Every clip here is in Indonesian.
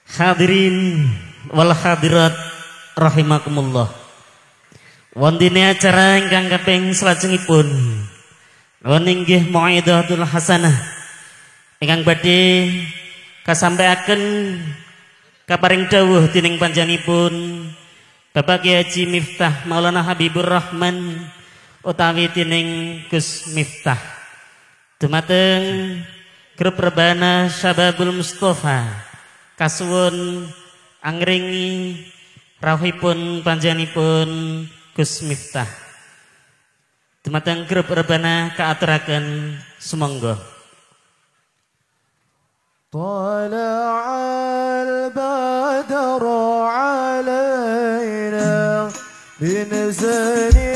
Hadirin wal hadirat rahimakumullah. Wondene acara ingkang kaping salajengipun nuwun inggih mau'izatul hasanah ingkang badhe kasampaiaken kaparing dawuh dening panjenenganipun Bapak Kyai Haji Miftah Maulana Habibur Rahman utawi dening Gus Miftah dumateng grup Rebana Syababul Mustafa kasuwun angringi rawuhipun panjenenganipun Gus Miftah dumateng grup Rebana kaaturaken sumangga. Tala'al badru alaina binazani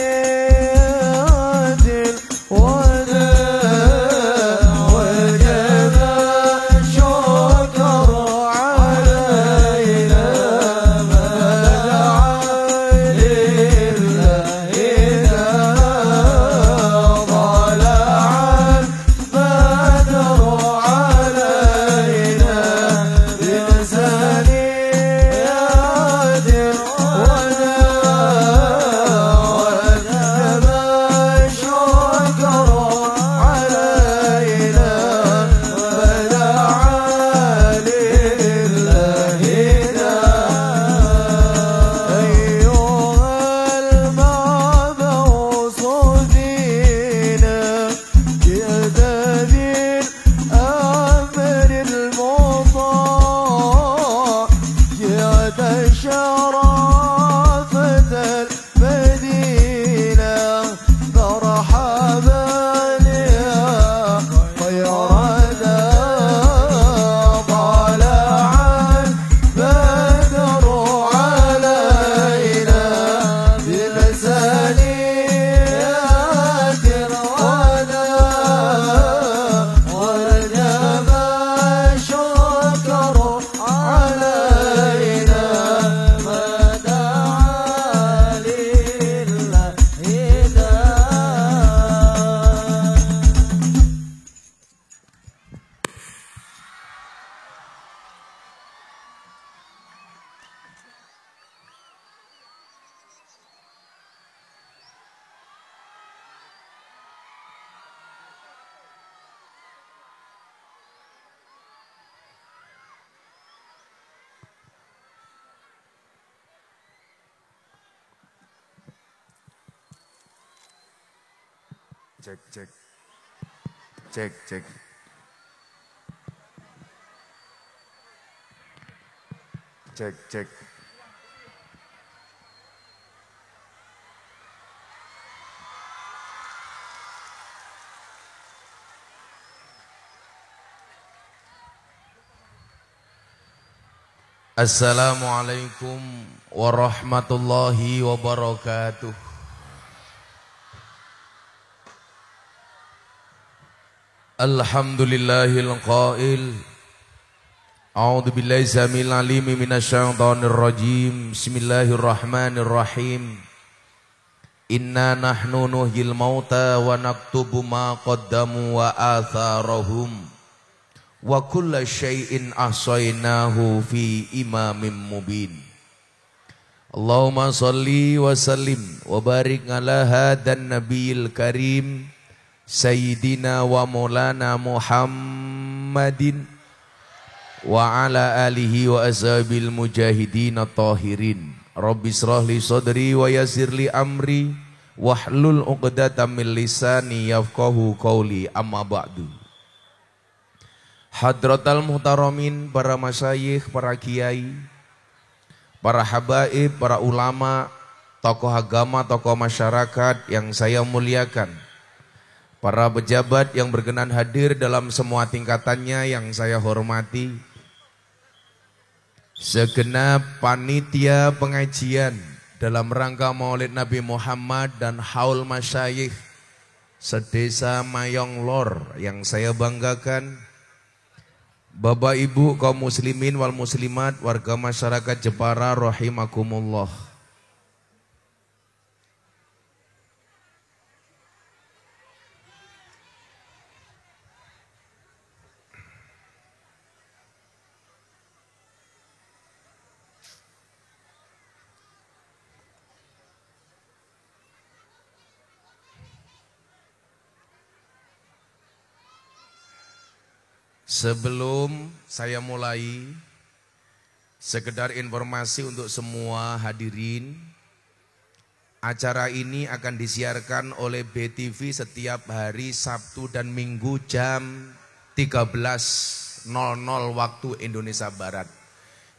Cek. Assalamualaikum warahmatullahi wabarakatuh. Alhamdulillahil qail A'udzu billahi samil alim minasyaitonir rajim. Bismillahirrahmanirrahim. Inna nahnu nuhyil mauta wa naktubu ma qaddamu wa atharahum wa kulla syai'in ahsaynahu fi imamin mubin. Allahumma salli wa sallim wa barik ala hadan nabiyil karim Sayyidina wa maulana Muhammadin wa ala alihi wa ashabil mujahidin tahirin. Rabbi israh li sadri wa yassir li amri wahlul 'uqdatam min lisani yafqahu qawli, amma ba'du. Hadratal muhtaramin, para masyayikh, para kiai, para habaib, para ulama, tokoh agama, tokoh masyarakat yang saya muliakan, para pejabat yang berkenan hadir dalam semua tingkatannya yang saya hormati, segenap panitia pengajian dalam rangka Maulid Nabi Muhammad dan haul masyayikh sedesa Mayong Lor yang saya banggakan, Bapak Ibu kaum muslimin wal muslimat, warga masyarakat Jepara rahimakumullah. Sebelum saya mulai, sekedar informasi untuk semua hadirin. Acara ini akan disiarkan oleh BTV setiap hari Sabtu dan Minggu jam 13.00 waktu Indonesia Barat.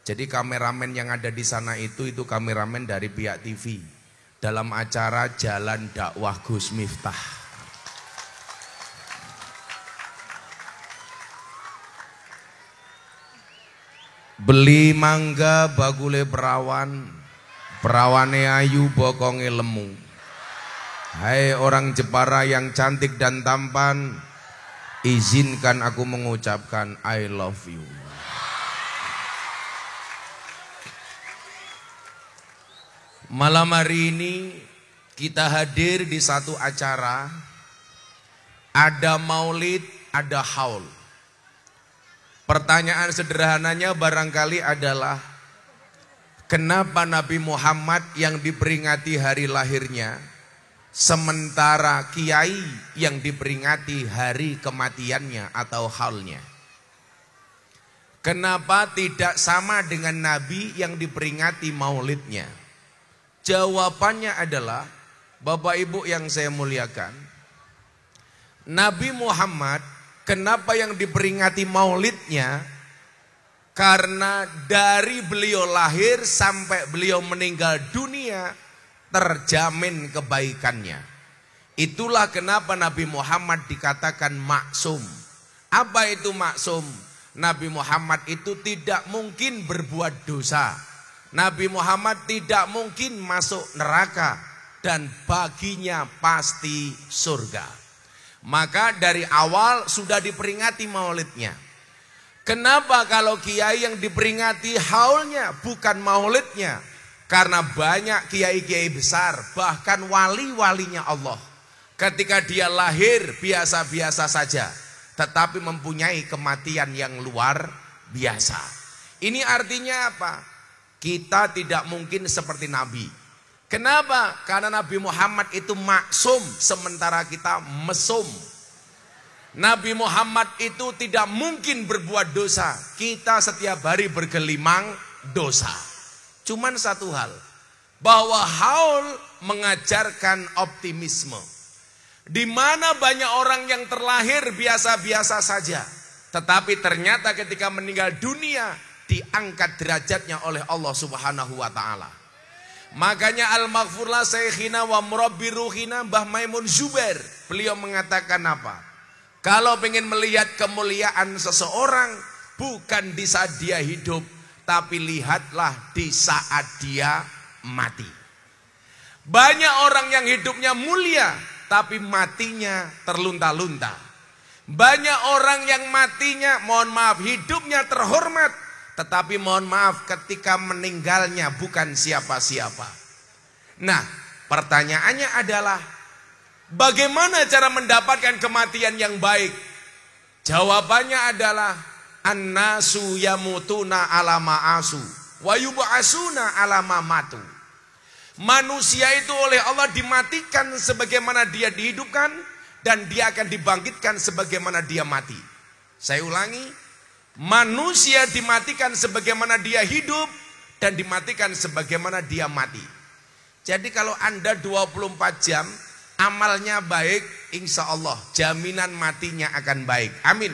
Jadi kameramen yang ada di sana itu kameramen dari pihak TV dalam acara Jalan Dakwah Gus Miftah. Beli mangga bagule perawan, perawane ayu bokonge lemu. Hai orang Jepara yang cantik dan tampan, izinkan aku mengucapkan I love you. Malam hari ini kita hadir di satu acara. Ada maulid, ada haul. Pertanyaan sederhananya barangkali adalah, kenapa Nabi Muhammad yang diperingati hari lahirnya, sementara kiai yang diperingati hari kematiannya atau haulnya? Kenapa tidak sama dengan Nabi yang diperingati maulidnya? Jawabannya adalah, Bapak Ibu yang saya muliakan, Nabi Muhammad kenapa yang diperingati maulidnya? Karena dari beliau lahir sampai beliau meninggal dunia terjamin kebaikannya. Itulah kenapa Nabi Muhammad dikatakan maksum. Apa itu maksum? Nabi Muhammad itu tidak mungkin berbuat dosa. Nabi Muhammad tidak mungkin masuk neraka dan baginya pasti surga. Maka dari awal sudah diperingati maulidnya. Kenapa kalau kiai yang diperingati haulnya bukan maulidnya? Karena banyak kiai-kiai besar, bahkan wali-walinya Allah, ketika dia lahir biasa-biasa saja, tetapi mempunyai kematian yang luar biasa. Ini artinya apa? Kita tidak mungkin seperti Nabi. Kenapa? Karena Nabi Muhammad itu maksum, sementara kita mesum. Nabi Muhammad itu tidak mungkin berbuat dosa. Kita setiap hari bergelimang dosa. Cuman satu hal, bahwa haul mengajarkan optimisme. Di mana banyak orang yang terlahir biasa-biasa saja, tetapi ternyata ketika meninggal dunia diangkat derajatnya oleh Allah Subhanahu wa taala. Makanya Al-Maghfurlah Syekhina wa Murabbi Ruhina Mbah Maimun Zubair, beliau mengatakan apa? Kalau pengen melihat kemuliaan seseorang, bukan di saat dia hidup, tapi lihatlah di saat dia mati. Banyak orang yang hidupnya mulia, tapi matinya terlunta-lunta. Banyak orang yang matinya, mohon maaf, hidupnya terhormat, tetapi mohon maaf ketika meninggalnya bukan siapa-siapa. Nah, pertanyaannya adalah, bagaimana cara mendapatkan kematian yang baik? Jawabannya adalah, annasu yamutuna ala ma'asu wa yub'asuna ala matu. Manusia itu oleh Allah dimatikan sebagaimana dia dihidupkan, dan dia akan dibangkitkan sebagaimana dia mati. Saya ulangi, manusia dimatikan sebagaimana dia hidup, dan dimatikan sebagaimana dia mati. Jadi kalau Anda 24 jam amalnya baik, insya Allah jaminan matinya akan baik. Amin.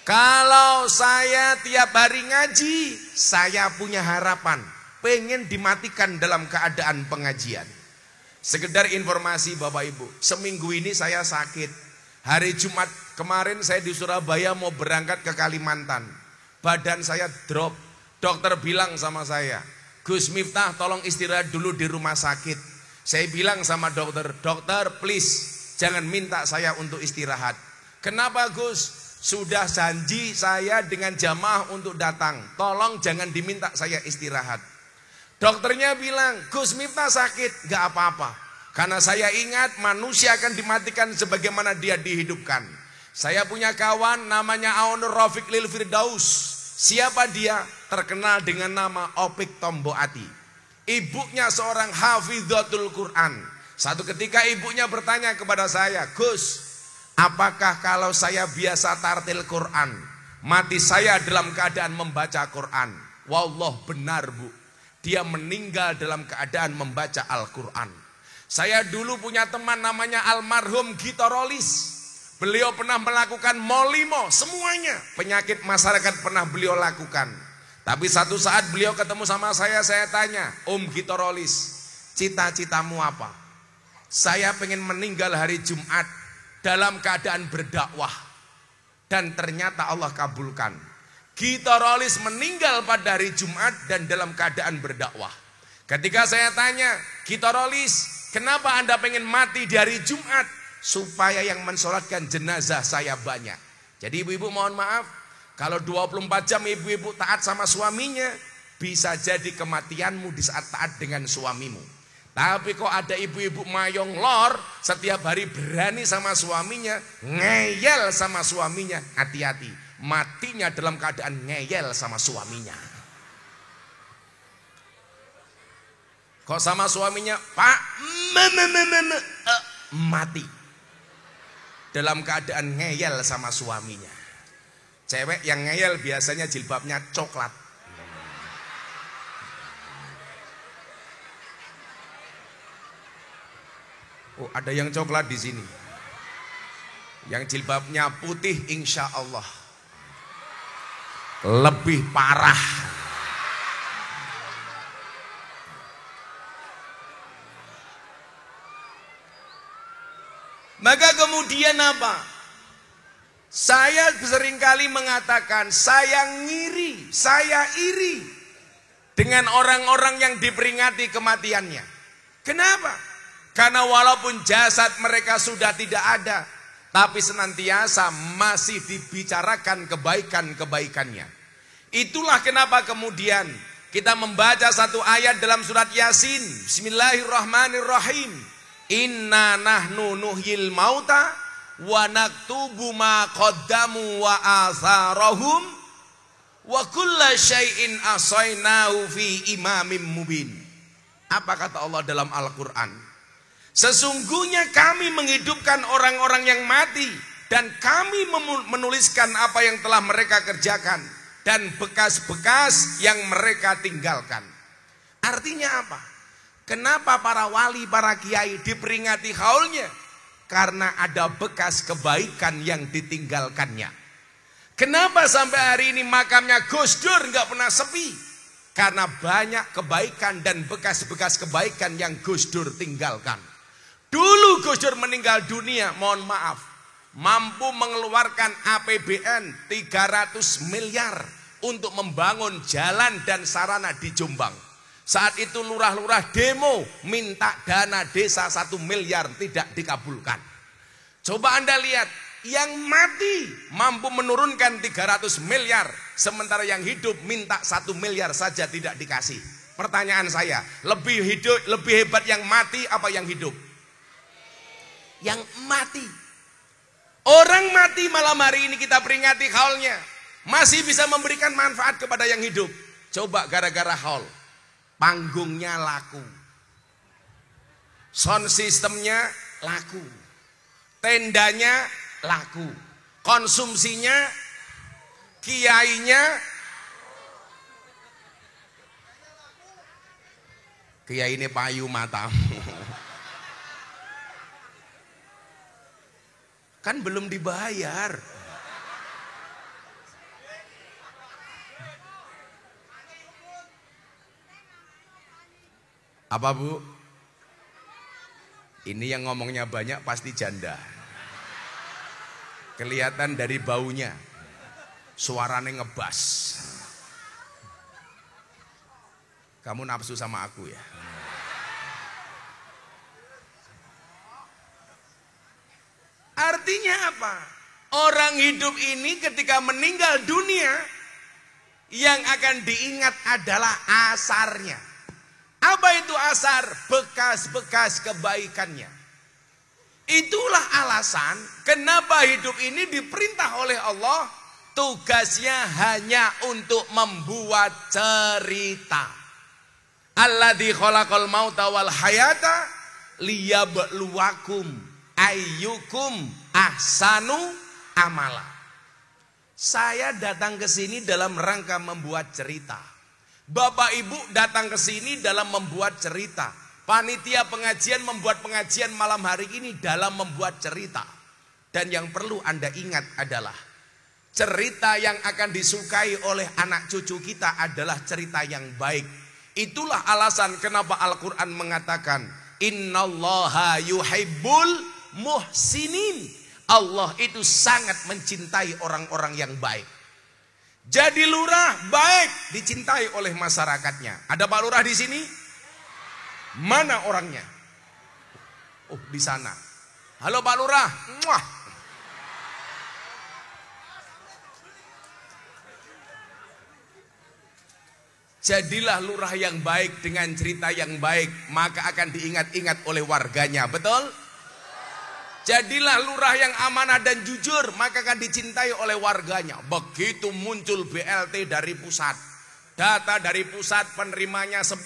Kalau saya tiap hari ngaji, saya punya harapan pengen dimatikan dalam keadaan pengajian. Sekedar informasi Bapak Ibu, seminggu ini saya sakit. Hari Jumat kemarin saya di Surabaya mau berangkat ke Kalimantan. Badan saya drop. Dokter bilang sama saya, Gus Miftah tolong istirahat dulu di rumah sakit. Saya bilang sama dokter, dokter please jangan minta saya untuk istirahat. Kenapa Gus? Sudah janji saya dengan jamaah untuk datang. Tolong jangan diminta saya istirahat. Dokternya bilang, Gus Miftah sakit, gak apa-apa. Karena saya ingat manusia akan dimatikan sebagaimana dia dihidupkan. Saya punya kawan namanya Aunur Rafiq Lil Firdaus. Siapa dia? Terkenal dengan nama Opik Tomboati. Ibunya seorang hafidhatul Quran. Satu ketika ibunya bertanya kepada saya, Gus, Apakah kalau saya biasa tartil Quran, mati saya dalam keadaan membaca Quran? Wallah benar Bu, dia meninggal dalam keadaan membaca Al-Quran. Saya dulu punya teman namanya almarhum Gitorolis. Beliau pernah melakukan molimo, semuanya penyakit masyarakat pernah beliau lakukan. Tapi satu saat beliau ketemu sama saya tanya, Om Gitorolis, cita-citamu apa? Saya pengen meninggal hari Jumat dalam keadaan berdakwah. Dan ternyata Allah kabulkan. Gitorolis meninggal pada hari Jumat dan dalam keadaan berdakwah. Ketika saya tanya, Gitorolis, kenapa Anda pengen mati di hari Jumat? Supaya yang mensolatkan jenazah saya banyak. Jadi ibu-ibu mohon maaf, kalau 24 jam ibu-ibu taat sama suaminya, bisa jadi kematianmu di saat taat dengan suamimu. Tapi kok ada ibu-ibu mayong lor, setiap hari berani sama suaminya, ngeyel sama suaminya, hati-hati, matinya dalam keadaan ngeyel sama suaminya. Kok sama suaminya, Pak, mati dalam keadaan ngeyel sama suaminya. Cewek yang ngeyel biasanya jilbabnya coklat. Oh, ada yang coklat di sini. Yang jilbabnya putih insya Allah lebih parah. Maka kemudian apa? Saya seringkali mengatakan saya ngiri, saya iri dengan orang-orang yang diperingati kematiannya. Kenapa? Karena walaupun jasad mereka sudah tidak ada, tapi senantiasa masih dibicarakan kebaikan-kebaikannya. Itulah kenapa kemudian kita membaca satu ayat dalam surat Yasin. Bismillahirrahmanirrahim. Inna nahnu nuhyil mauta wa naktubu ma qaddamu wa atharahum wa kulla syai'in asainahu fi imamin mubin. Apa kata Allah dalam Al-Quran? Sesungguhnya kami menghidupkan orang-orang yang mati dan kami menuliskan apa yang telah mereka kerjakan dan bekas-bekas yang mereka tinggalkan. Artinya apa? Kenapa para wali, para kiai diperingati haulnya? Karena ada bekas kebaikan yang ditinggalkannya. Kenapa sampai hari ini makamnya Gus Dur nggak pernah sepi? Karena banyak kebaikan dan bekas-bekas kebaikan yang Gus Dur tinggalkan. Dulu Gus Dur meninggal dunia, mohon maaf, mampu mengeluarkan APBN 300 miliar untuk membangun jalan dan sarana di Jombang. Saat itu lurah-lurah demo minta dana desa 1 miliar tidak dikabulkan. Coba Anda lihat, yang mati mampu menurunkan 300 miliar, sementara yang hidup minta 1 miliar saja tidak dikasih. Pertanyaan saya, lebih hebat yang mati apa yang hidup? Yang mati. Orang mati malam hari ini kita peringati haulnya, masih bisa memberikan manfaat kepada yang hidup. Coba gara-gara haul, panggungnya laku, sound systemnya laku, tendanya laku, konsumsinya, kiainya, kiai ini payu matamu. Kan belum dibayar. Apa Bu? Ini yang ngomongnya banyak pasti janda. Kelihatan dari baunya. Suaranya ngebas. Kamu nafsu sama aku ya? Artinya apa? Orang hidup ini ketika meninggal dunia, yang akan diingat adalah asarnya. Apa itu asar? Bekas-bekas kebaikannya. Itulah alasan kenapa hidup ini diperintah oleh Allah, tugasnya hanya untuk membuat cerita. Alladzi khalaqal mauta wal hayata liyabluwakum ayyukum ahsanu amala. Saya datang ke sini dalam rangka membuat cerita. Bapak Ibu datang ke sini dalam membuat cerita. Panitia pengajian membuat pengajian malam hari ini dalam membuat cerita. Dan yang perlu Anda ingat adalah cerita yang akan disukai oleh anak cucu kita adalah cerita yang baik. Itulah alasan kenapa Al-Quran mengatakan innallaha yuhibbul muhsinin. Allah itu sangat mencintai orang-orang yang baik. Jadi lurah baik dicintai oleh masyarakatnya. Ada Pak Lurah di sini? Mana orangnya? Oh, di sana. Halo Pak Lurah. Muah. Jadilah lurah yang baik dengan cerita yang baik, maka akan diingat-ingat oleh warganya. Betul? Jadilah lurah yang amanah dan jujur, maka akan dicintai oleh warganya. Begitu muncul BLT dari pusat, data dari pusat penerimanya 10,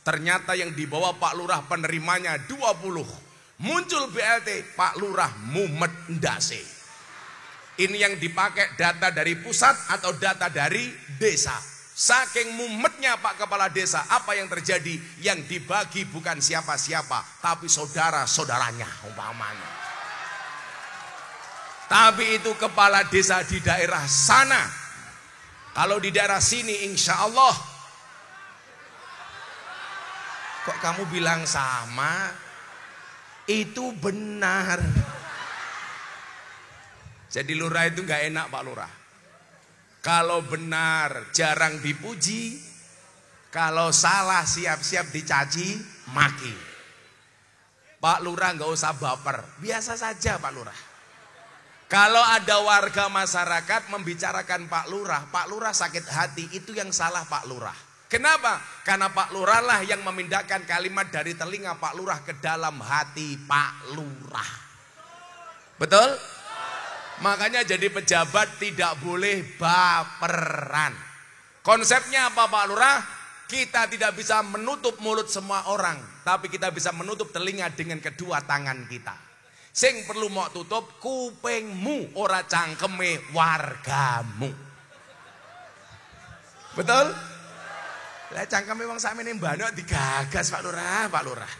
ternyata yang dibawa Pak Lurah penerimanya 20. Muncul BLT, Pak Lurah mumet ndase. Ini yang dipakai data dari pusat atau data dari desa. Saking mumetnya Pak Kepala Desa, apa yang terjadi? Yang dibagi bukan siapa-siapa, tapi saudara-saudaranya umpamanya. Tapi itu kepala desa di daerah sana. Kalau di daerah sini insya Allah. Kok kamu bilang sama? Itu benar. Jadi lurah itu gak enak Pak Lurah. Kalau benar jarang dipuji, kalau salah siap-siap dicaci maki. Pak Lurah nggak usah baper, biasa saja Pak Lurah. Kalau ada warga masyarakat membicarakan Pak Lurah sakit hati, itu yang salah Pak Lurah. Kenapa? Karena Pak Lurah lah yang memindahkan kalimat dari telinga Pak Lurah ke dalam hati Pak Lurah. Betul? Makanya jadi pejabat tidak boleh baperan. Konsepnya apa Pak Lurah? Kita tidak bisa menutup mulut semua orang, tapi kita bisa menutup telinga dengan kedua tangan kita. Sing perlu mau tutup kupingmu, ora cangkeme wargamu. Betul? Lah cangkeme wong sakmene mbandok digagas Pak Lurah, Pak Lurah.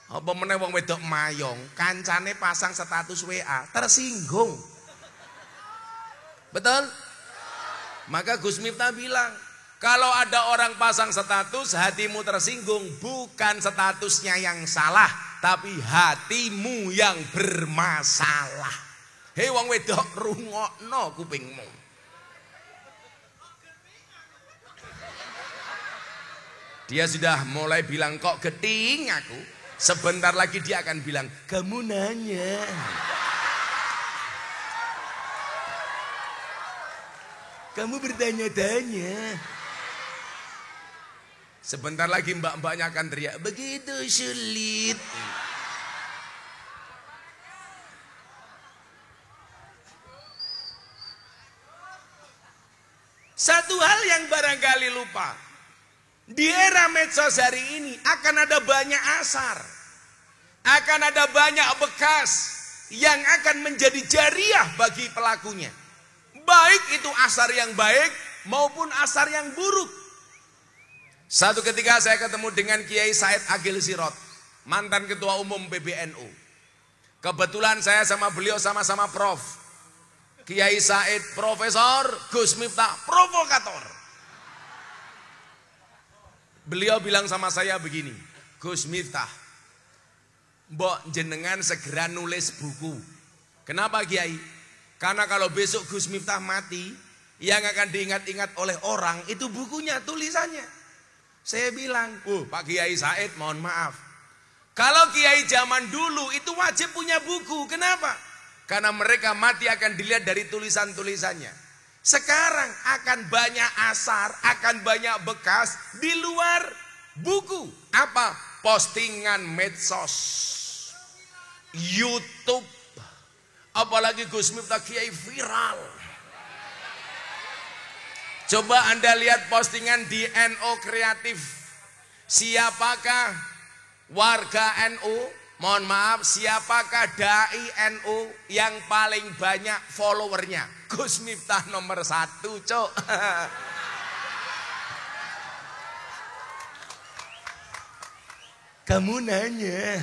Apa meneh wong wedok mayong, kancane pasang status WA, tersinggung. Betul? Maka Gus Miftah bilang, kalau ada orang pasang status, hatimu tersinggung, bukan statusnya yang salah, tapi hatimu yang bermasalah. Hei wong wedok, rungokno kupingmu. Dia sudah mulai bilang, kok geting aku. Sebentar lagi dia akan bilang, kamu nanya. Kamu bertanya-tanya. Sebentar lagi mbak-mbaknya akan teriak, begitu sulit. Satu hal yang barangkali lupa. Di era medsos hari ini akan ada banyak asar. Akan ada banyak bekas yang akan menjadi jariah bagi pelakunya. Baik itu asar yang baik maupun asar yang buruk. Satu ketika saya ketemu dengan Kiai Said Agil Sirot, mantan ketua umum PBNU. Kebetulan saya sama beliau sama-sama prof. Kiai Said profesor, Gus Miftah provokator. Beliau bilang sama saya begini, Gus Miftah, mbok jenengan segera nulis buku. Kenapa Kiai? Karena kalau besok Gus Miftah mati, yang akan diingat-ingat oleh orang itu bukunya, tulisannya. Saya bilang, Pak Kiai Said mohon maaf. Kalau Kiai zaman dulu itu wajib punya buku. Kenapa? Karena mereka mati akan dilihat dari tulisan-tulisannya. Sekarang akan banyak asar, akan banyak bekas di luar buku. Apa? Postingan medsos, YouTube, apalagi Gus Miftah Kiai viral. Coba Anda lihat postingan di NU Kreatif. Siapakah warga NU Mohon maaf, siapakah dai NU yang paling banyak followernya? Gus Miftah nomor 1, cok. Kamu nanya.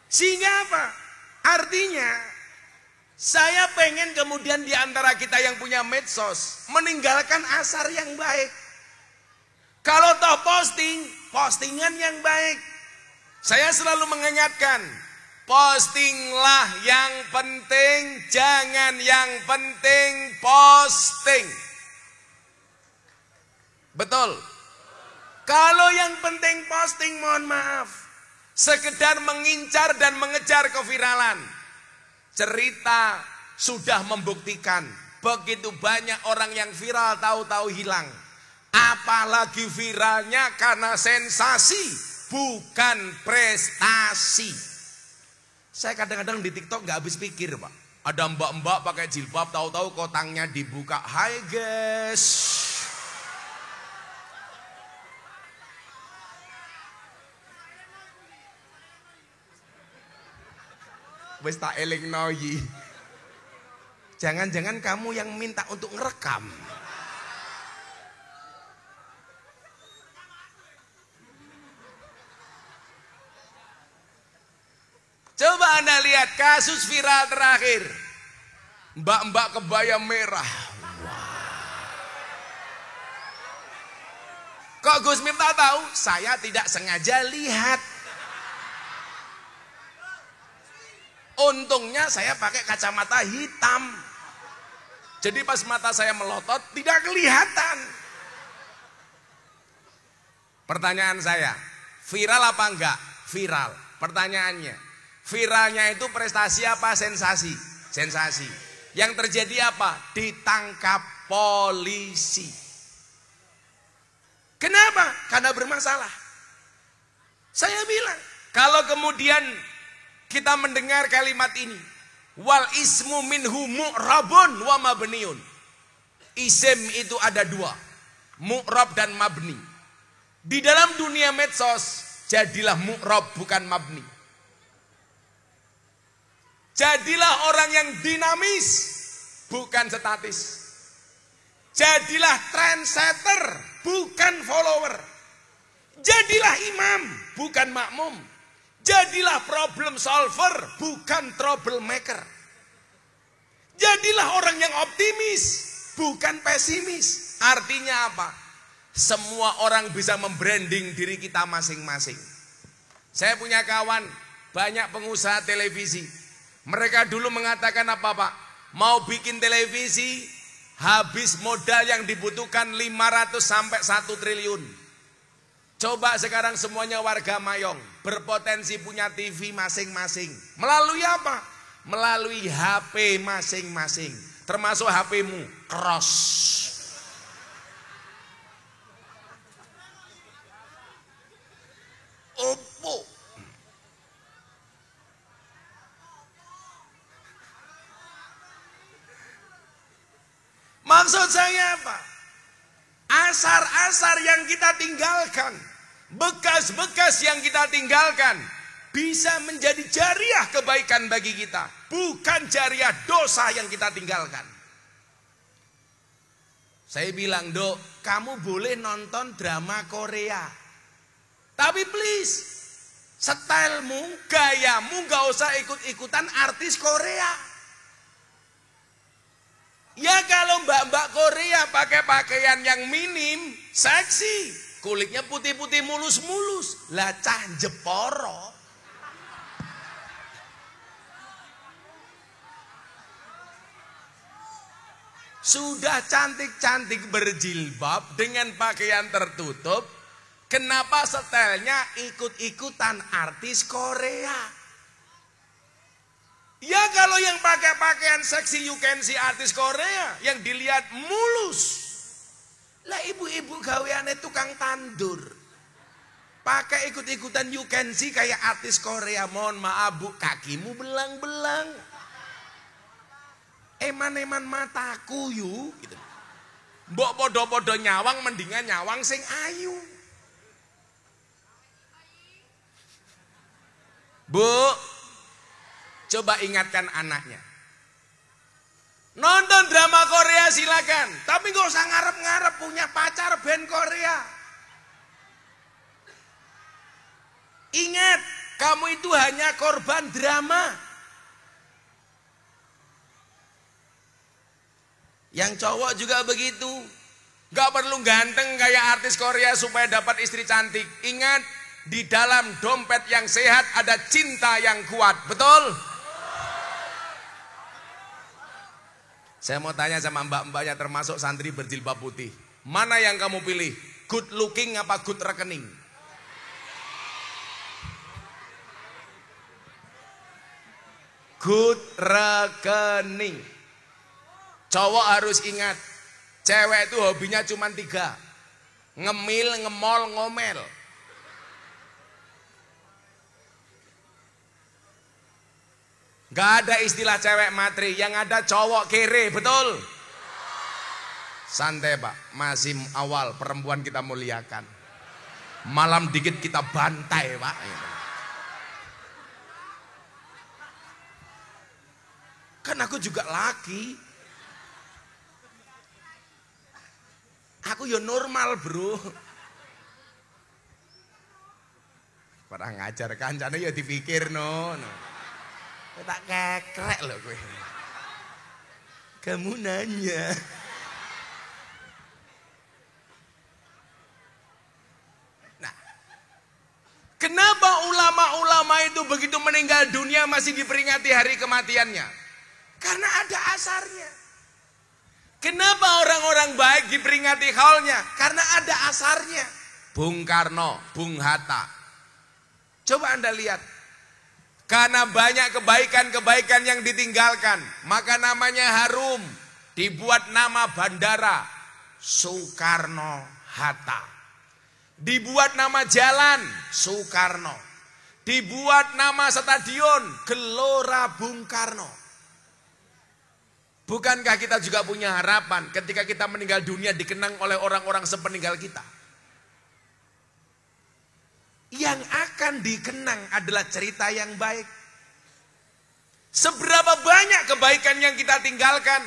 Sehingga apa? Artinya, saya pengen kemudian di antara kita yang punya medsos meninggalkan asar yang baik. Kalau toh postingan yang baik. Saya selalu mengingatkan, postinglah yang penting, jangan yang penting posting. Betul. Kalau yang penting posting, mohon maaf, sekedar mengincar dan mengejar keviralan. Cerita sudah membuktikan begitu banyak orang yang viral tahu-tahu hilang. Apalagi viralnya karena sensasi, bukan prestasi. Saya kadang-kadang di TikTok nggak habis pikir, Pak. Ada mbak-mbak pakai jilbab, tahu-tahu kotangnya dibuka. Hai guys. Wes tak eling noyi. Jangan-jangan kamu yang minta untuk ngerekam. Coba Anda lihat kasus viral terakhir. Mbak-mbak kebaya merah. Kok Gus Miftah tahu? Saya tidak sengaja lihat. Untungnya saya pakai kacamata hitam. Jadi pas mata saya melotot tidak kelihatan. Pertanyaan saya, viral apa enggak? Viral. Pertanyaannya, viralnya itu prestasi apa sensasi? Sensasi. Yang terjadi apa? Ditangkap polisi. Kenapa? Karena bermasalah. Saya bilang, kalau kemudian kita mendengar kalimat ini, wal ismu minhu mu'rabun wa mabniun. Isim itu ada dua, mu'rab dan mabni. Di dalam dunia medsos, jadilah mu'rab bukan mabni. Jadilah orang yang dinamis, bukan statis. Jadilah trendsetter, bukan follower. Jadilah imam, bukan makmum. Jadilah problem solver, bukan troublemaker. Jadilah orang yang optimis, bukan pesimis. Artinya apa? Semua orang bisa membranding diri kita masing-masing. Saya punya kawan, banyak pengusaha televisi. Mereka dulu mengatakan apa, Pak? Mau bikin televisi, habis modal yang dibutuhkan 500 sampai 1 triliun. Coba sekarang semuanya warga Mayong berpotensi punya TV masing-masing. Melalui apa? Melalui HP masing-masing. Termasuk HP-mu, Cross. Oppo. Maksud saya apa? Asar-asar yang kita tinggalkan, bekas-bekas yang kita tinggalkan, bisa menjadi jariah kebaikan bagi kita, bukan jariah dosa yang kita tinggalkan. Saya bilang, Dok, kamu boleh nonton drama Korea, tapi please, stylemu, gayamu gak usah ikut-ikutan artis Korea. Ya kalau mbak-mbak Korea pakai pakaian yang minim, seksi, kulitnya putih-putih mulus-mulus, lah cah Jeporo. Sudah cantik-cantik berjilbab dengan pakaian tertutup, kenapa stylenya ikut-ikutan artis Korea? Ya kalau yang pakai pakaian seksi you can see artis Korea, yang dilihat mulus. Lah ibu-ibu gaweane tukang tandur. Pakai ikut-ikutan you can see kayak artis Korea. Mohon maaf Bu, kakimu belang-belang. Eman-eman mataku you gitu. Mbok podo-podo nyawang mendingan nyawang sing ayu. Bu, coba ingatkan anaknya. Nonton drama Korea silakan, tapi gak usah ngarep-ngarep punya pacar band Korea. Ingat, kamu itu hanya korban drama. Yang cowok juga begitu. Gak perlu ganteng kayak artis Korea supaya dapat istri cantik. Ingat, di dalam dompet yang sehat ada cinta yang kuat. Betul? Saya mau tanya sama mbak-mbaknya termasuk santri berjilbab putih. Mana yang kamu pilih? Good looking apa good rekening? Good rekening. Cowok harus ingat, cewek itu hobinya cuma 3. Ngemil, ngemol, ngomel. Gak ada istilah cewek matri, yang ada cowok kere, betul? Santai Pak, masih awal, perempuan kita muliakan. Malam dikit kita bantai Pak. Kan aku juga laki. Aku ya normal bro. Pada ngajar kancane ya dipikir no. Tak kekrek loh gue. Kamu nanya. Nah, kenapa ulama-ulama itu begitu meninggal dunia masih diperingati hari kematiannya? Karena ada asarnya. Kenapa orang-orang baik diperingati haulnya? Karena ada asarnya. Bung Karno, Bung Hatta. Coba Anda lihat. Karena banyak kebaikan-kebaikan yang ditinggalkan, maka namanya harum. Dibuat nama bandara Soekarno-Hatta. Dibuat nama jalan Soekarno. Dibuat nama stadion Gelora Bung Karno. Bukankah kita juga punya harapan ketika kita meninggal dunia dikenang oleh orang-orang sepeninggal kita? Yang akan dikenang adalah cerita yang baik. Seberapa banyak kebaikan yang kita tinggalkan.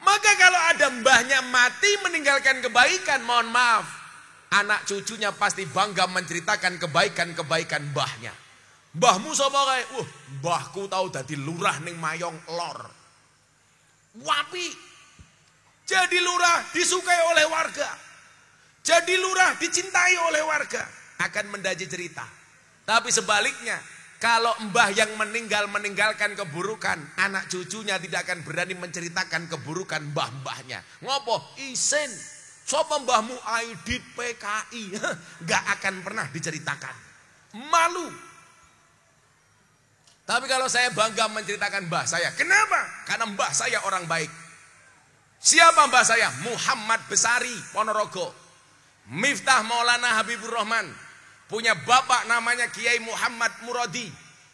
Maka kalau ada mbahnya mati meninggalkan kebaikan, mohon maaf, anak cucunya pasti bangga menceritakan kebaikan-kebaikan mbahnya. Mbahmu sapa kae? Mbahku tahu dadi lurah ning Mayong Lor. Wapi. Jadi lurah disukai oleh warga. Jadi lurah dicintai oleh warga, akan mendaji cerita. Tapi sebaliknya, kalau mbah yang meninggalkan keburukan, anak cucunya tidak akan berani menceritakan keburukan mbah-mbahnya. Ngopo? Isin. Sopo mbahmu Aidit PKI? Gak akan pernah diceritakan. Malu. Tapi kalau saya bangga menceritakan mbah saya. Kenapa? Karena mbah saya orang baik. Siapa mbah saya? Muhammad Besari, Ponorogo. Miftah Maulana Habibur Rahman. Punya bapak namanya Kiai Muhammad Muradi.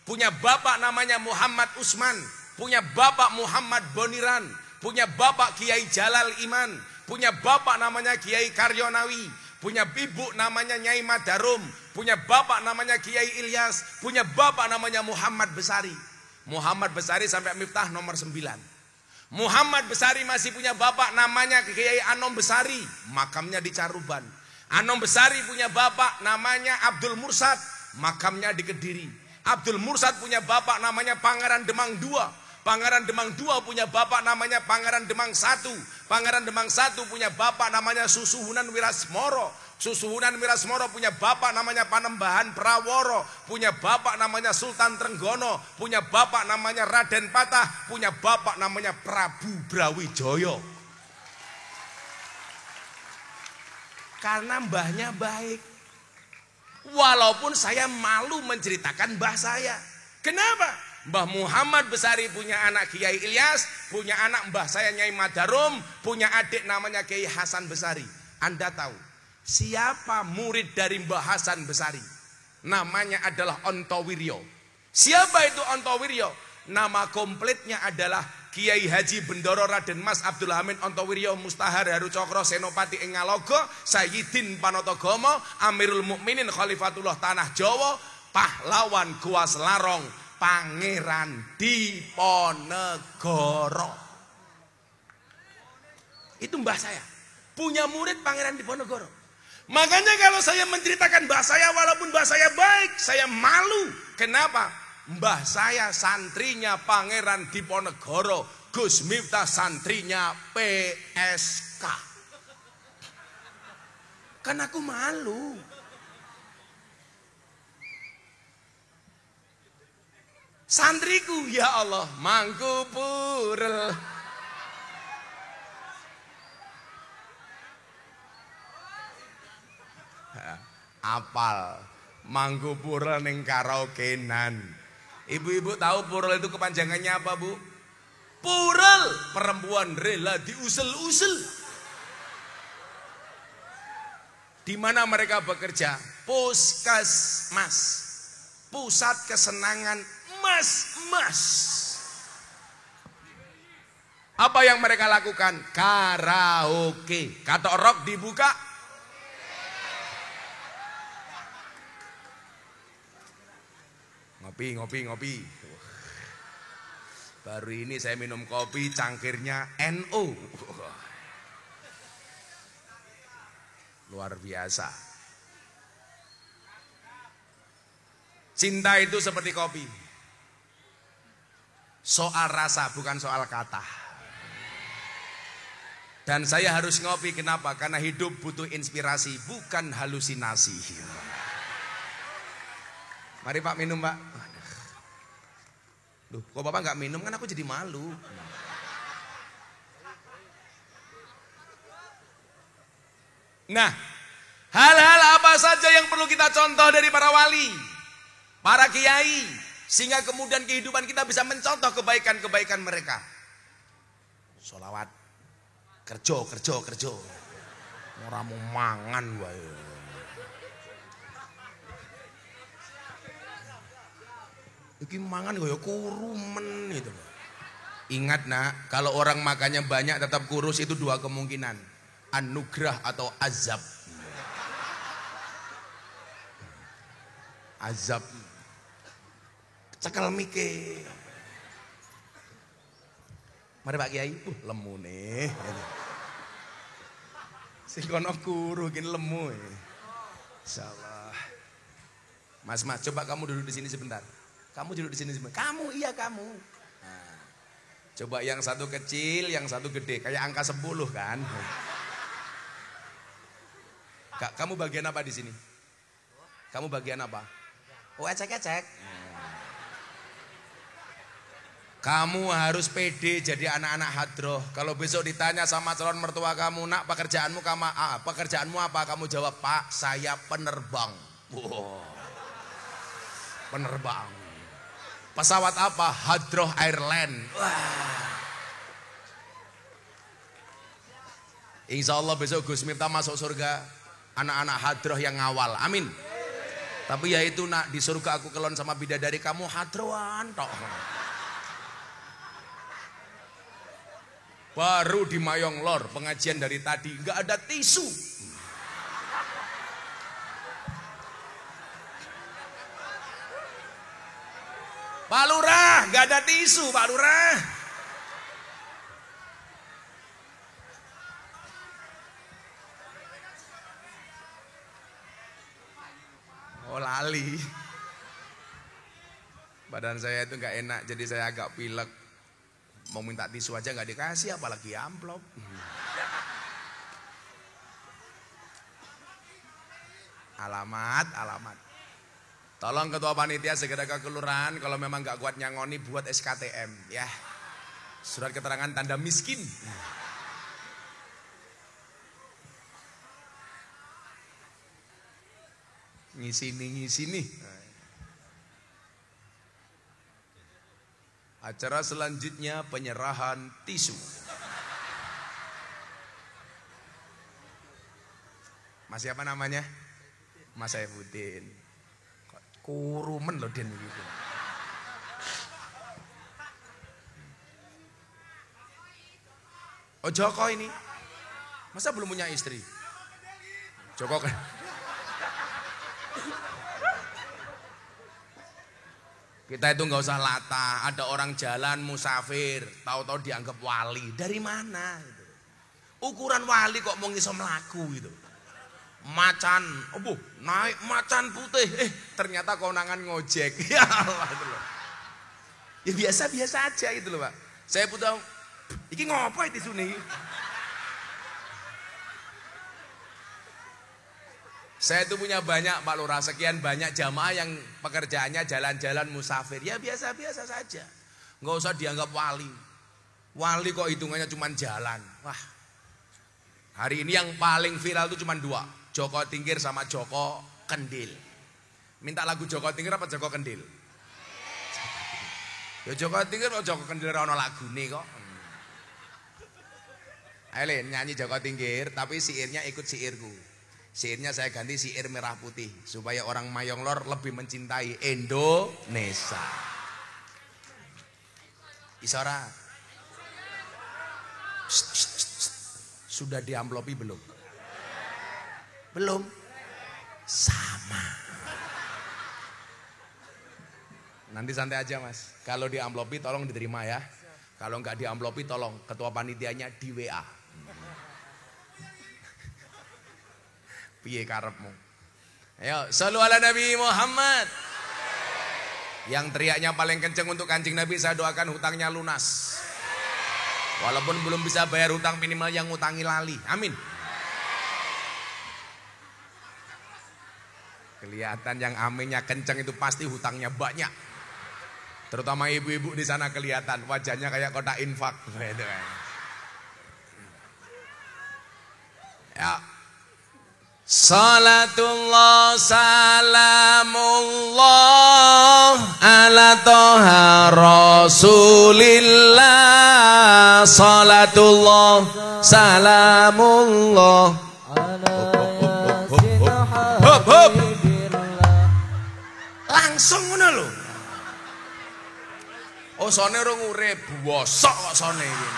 Punya bapak namanya Muhammad Usman. Punya bapak Muhammad Boniran. Punya bapak Kiai Jalal Iman. Punya bapak namanya Kiai Karyonawi. Punya ibu namanya Nyai Madarum. Punya bapak namanya Kiai Ilyas. Punya bapak namanya Muhammad Besari. Muhammad Besari sampai Miftah nomor 9. Muhammad Besari masih punya bapak namanya Kiai Anom Besari. Makamnya di Caruban. Anom Besari punya bapak namanya Abdul Mursad, makamnya di Kediri. Abdul Mursad punya bapak namanya Pangeran Demang II. Pangeran Demang II punya bapak namanya Pangeran Demang I. Pangeran Demang I punya bapak namanya Susuhunan Wirasmoro. Susuhunan Wirasmoro punya bapak namanya Panembahan Praworo. Punya bapak namanya Sultan Trenggono. Punya bapak namanya Raden Patah. Punya bapak namanya Prabu Brawijaya. Karena mbahnya baik. Walaupun saya malu menceritakan mbah saya. Kenapa? Mbah Muhammad Besari punya anak Kiai Ilyas, punya anak mbah saya Nyai Madarum, punya adik namanya Kiai Hasan Besari. Anda tahu siapa murid dari Mbah Hasan Besari? Namanya adalah Ontowiryo. Siapa itu Ontowiryo? Nama komplitnya adalah Kiai Haji Bendoro Raden Mas Abdul Hamid Ontowiryo Mustahar Haru Cokro Senopati Engalogo Sayyidin Panotogomo Amirul Mukminin Khalifatullah Tanah Jawa pahlawan Gua Selarong, Pangeran Diponegoro. Itu mbah saya, punya murid Pangeran Diponegoro. Makanya kalau saya menceritakan mbah saya, walaupun mbah saya baik, saya malu. Kenapa? Mbah saya santrinya Pangeran Diponegoro, Gus Miftah santrinya PSK. Kan aku malu. Santriku, ya Allah, Mangkupurel. Apal, Mangkupurel ning karaokenan. Ibu-ibu tahu purel itu kepanjangannya apa, Bu? Purel, perempuan rela diusel-usel. Di mana mereka bekerja? Puskesmas, pusat kesenangan mas-mas. Apa yang mereka lakukan? Karaoke. Katok rock dibuka. Ngopi. Baru ini saya minum kopi cangkirnya NO. Luar biasa. Cinta itu seperti kopi. Soal rasa, bukan soal kata. Dan saya harus ngopi, kenapa? Karena hidup butuh inspirasi, bukan halusinasi. Mari Pak minum, Pak. Loh, kok Bapak nggak minum? Kan aku jadi malu. Nah, hal-hal apa saja yang perlu kita contoh dari para wali, para kiai, sehingga kemudian kehidupan kita bisa mencontoh kebaikan-kebaikan mereka. Sholawat, kerja. Orang mau mangan wae. Iki mangan kaya kurumen itu. Ingat nak, kalau orang makannya banyak tetap kurus itu dua kemungkinan. Anugerah atau azab. Azab. Cekal mike. Mari Pak Kiai, lemu nih. Sing kono kuru gini lemu. Insyaallah. Mas, coba kamu duduk di sini sebentar. Kamu duduk di sini sebentar. Kamu, iya kamu. Nah, coba yang satu kecil, yang satu gede, kayak angka 10 kan. Kamu bagian apa di sini? Kamu bagian apa? Oh, ecek-ecek. Kamu harus pede jadi anak-anak hadroh. Kalau besok ditanya sama calon mertua kamu, nak pekerjaanmu apa? Kamu jawab, Pak, saya penerbang. Wow. Penerbang. Pesawat apa? Hadroh Airline. Wah. Insya Allah besok Gus Miftah masuk surga. Anak-anak hadroh yang ngawal. Amin. Tapi ya itu nak, di surga aku kelon sama bidadari kamu hadrohan tok. Baru di Mayong Lor pengajian dari tadi nggak ada tisu. Pak Lurah, nggak ada tisu Pak Lurah. Oh lali. Badan saya itu nggak enak, jadi saya agak pilek. Mau minta tisu aja nggak dikasih, apalagi amplop. Alamat. Tolong ketua panitia segera ke kelurahan kalau memang nggak kuat nyangoni buat SKTM ya. Surat keterangan tanda miskin. Ngisi. Acara selanjutnya penyerahan tisu. Mas siapa namanya? Mas Saifuddin. Kurumen loh Den begitu. Oh Joko ini, masa belum punya istri? Joko kan? Kita itu nggak usah latah. Ada orang jalan musafir, tahu-tahu dianggap wali. Dari mana? Gitu. Ukuran wali kok mau ngiso melaku gitu. Macan, naik macan putih. Ternyata konangan ngojek. Ya Allah itu loh. Ya biasa-biasa aja gitu loh Pak. Saya putar, iki ngopo itu suni? Saya itu punya banyak Pak Lurah, sekian banyak jamaah yang pekerjaannya jalan-jalan musafir. Ya biasa-biasa saja. Nggak usah dianggap wali. Wali kok hitungannya cuma jalan. Wah. Hari ini yang paling viral itu cuma 2. Joko Tingkir sama Joko Kendil. Minta lagu Joko Tingkir apa Joko Kendil? Ya Joko Tingkir kok Joko Kendil ora ono lagune kok. Ayo Le, nyanyi Joko Tingkir tapi siirnya ikut siirku. Siirnya saya ganti siir merah putih supaya orang Mayong Lor lebih mencintai Indonesia. Isora. Sudah diamplopi belum? Belum? Sama. Nanti santai aja Mas. Kalau diamplopi tolong diterima ya. Kalau nggak diamplopi tolong ketua panitianya di WA. Piye karepmu? Ayo, shollu ala Nabi Muhammad. Yang teriaknya paling kenceng untuk Kanjeng Nabi, saya doakan hutangnya lunas. Walaupun belum bisa bayar hutang, minimal yang ngutangi lali. Amin. Kelihatan yang aminnya kenceng itu pasti hutangnya banyak. Terutama ibu-ibu di sana kelihatan wajahnya kayak kotak infak. Ya. Salatullah salamullah ala toha rasulillah. Salatullah salamullah langsung ngono lho. Oh sone ora urip, bosok kok sone iki.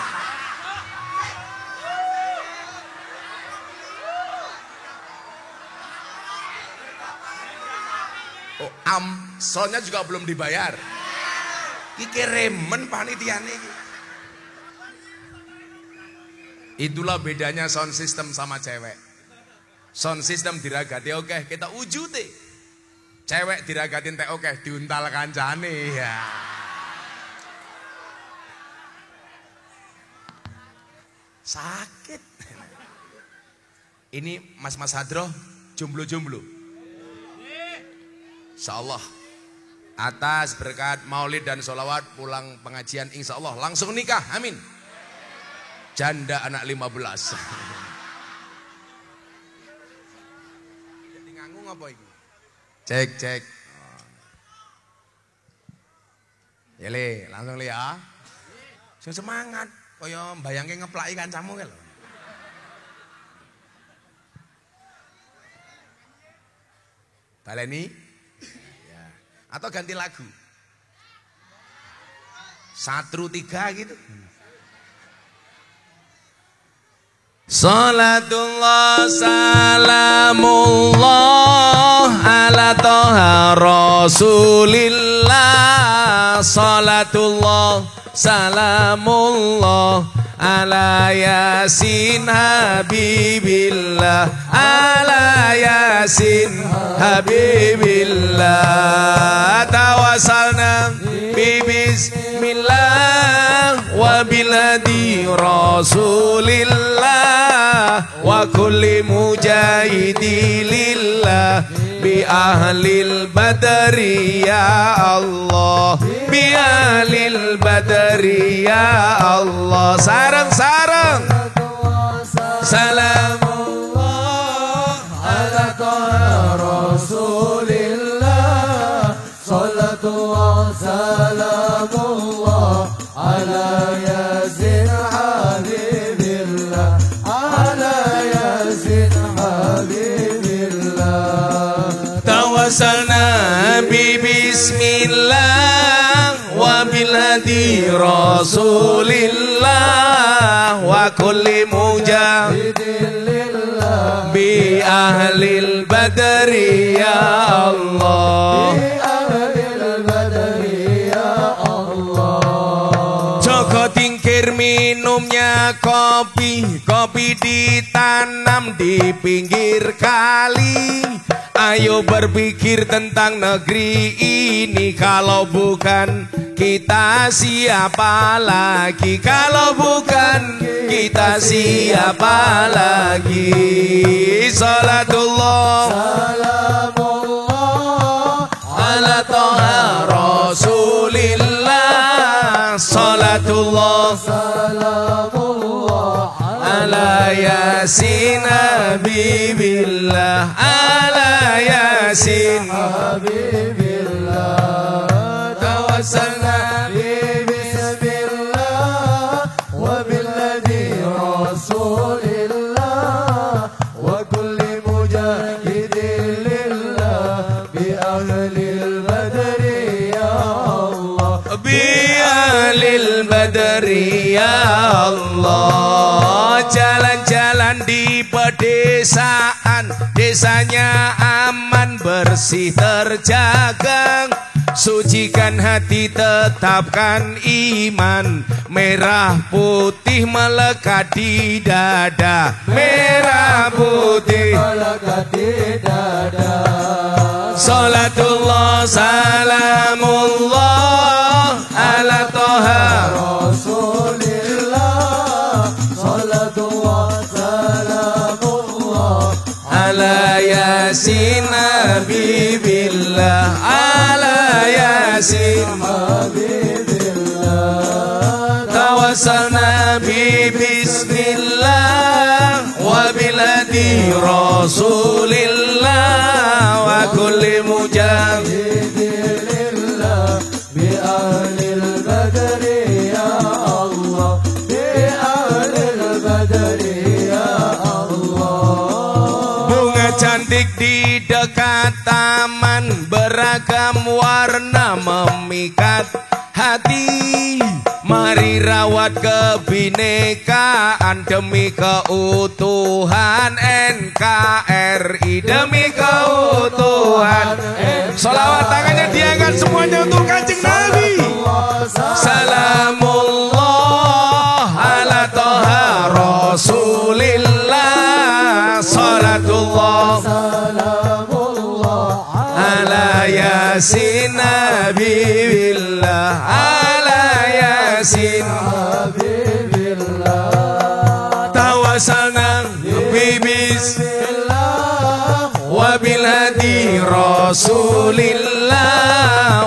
Oh, soalnya juga belum dibayar. Iki remen panitiane iki. Itulah bedanya sound system sama cewek. Sound system diragati oke, kita wujute. Cewek diragatin teh oke, diuntal kancane ya. Sakit. Ini Mas Hadroh jomblo-jomblo. Insyaallah atas berkat maulid dan sholawat pulang pengajian insya Allah langsung nikah, amin. Janda anak 15. Jadi nganggung apa ini? Cek. Ya Le, langsung Le ya. Semangat, kaya mbayangke ngeplaki kancamu ke lho. Baleni? Atau ganti lagu 1, 3 gitu. Salatullah salamullah ala toha rasulillah. Salatullah salamullah ala yasin habibillah. Ala yasin habibillah. Tawasalna bismillah wa biladi rasulillah wa kulli mujahidi lillah bi ahlil badri ya Allah. Bi ahlil badri ya Allah. Sarang-sarang salamullah ala toha rasulillah. Salatullah salamullah ala yasin habibillah. Ala yasin habibillah. Tawassalna bi bismillah wa bil hadi rasulillah wa kulli mujahidin lillah bi ahlil badri ya Allah. Bi ahlil badri singkir minumnya kopi, kopi ditanam di pinggir kali. Ayo berpikir tentang negeri ini, kalau bukan kita siapa lagi? Kalau bukan kita siapa lagi? Salatullah salamullah ala toha rasulillah. Salatullah salamullah ala yasin habibillah. Ala yasin habibillah. Tawassalna bismillah wa billadhi rasulillah wa kulli mujahidin lillah bi ahlil badri ya Allah. Bi ahlil badri ya Allah. Jalan-jalan di pedesaan, desanya aman, bersih, terjaga. Sucikan hati, tetapkan iman. Merah putih melekat di dada. Merah putih melekat di dada. Salatullah salamullah ala toha rasulillah. Salatullah salamullah ala yasin habibillah. Ala yasin habibillah. Tawassalna bi bismillah wa biladi rasulillah wa kulli mujahidin lillah bi ahlil badri ya Allah. Bi ahlil badri ya Allah. Bunga cantik di dekat taman, beragam warna memikat hati. Mari rawat kebinekaan demi keutuhan NKRI. Demi keutuhan. Sholawat tangannya diangkat semuanya untuk Kanjeng Nabi. Salamullah ala toha rasulillah. Salatullah salamullah ala yasin habibillah. Ala yasin habibillah. Tawassalna bi bismillah wa bil hadi rasulillah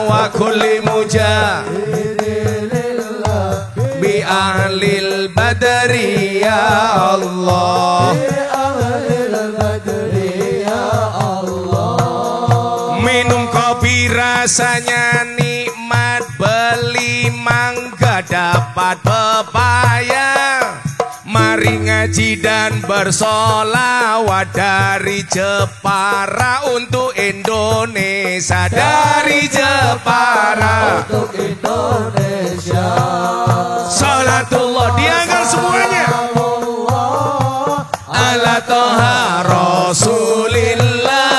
wa kulli mujahidin lillah bi ahlil badri ya Allah. Bi ahlil badri ya Allah. Minum kopi rasanya nikmat, beli mangga dapat pepaya. Mari ngaji dan bersolawat dari Jepara untuk Indonesia. Dari Jepara untuk Indonesia. Salatullah diangkat semuanya. Ala toha rasulillah.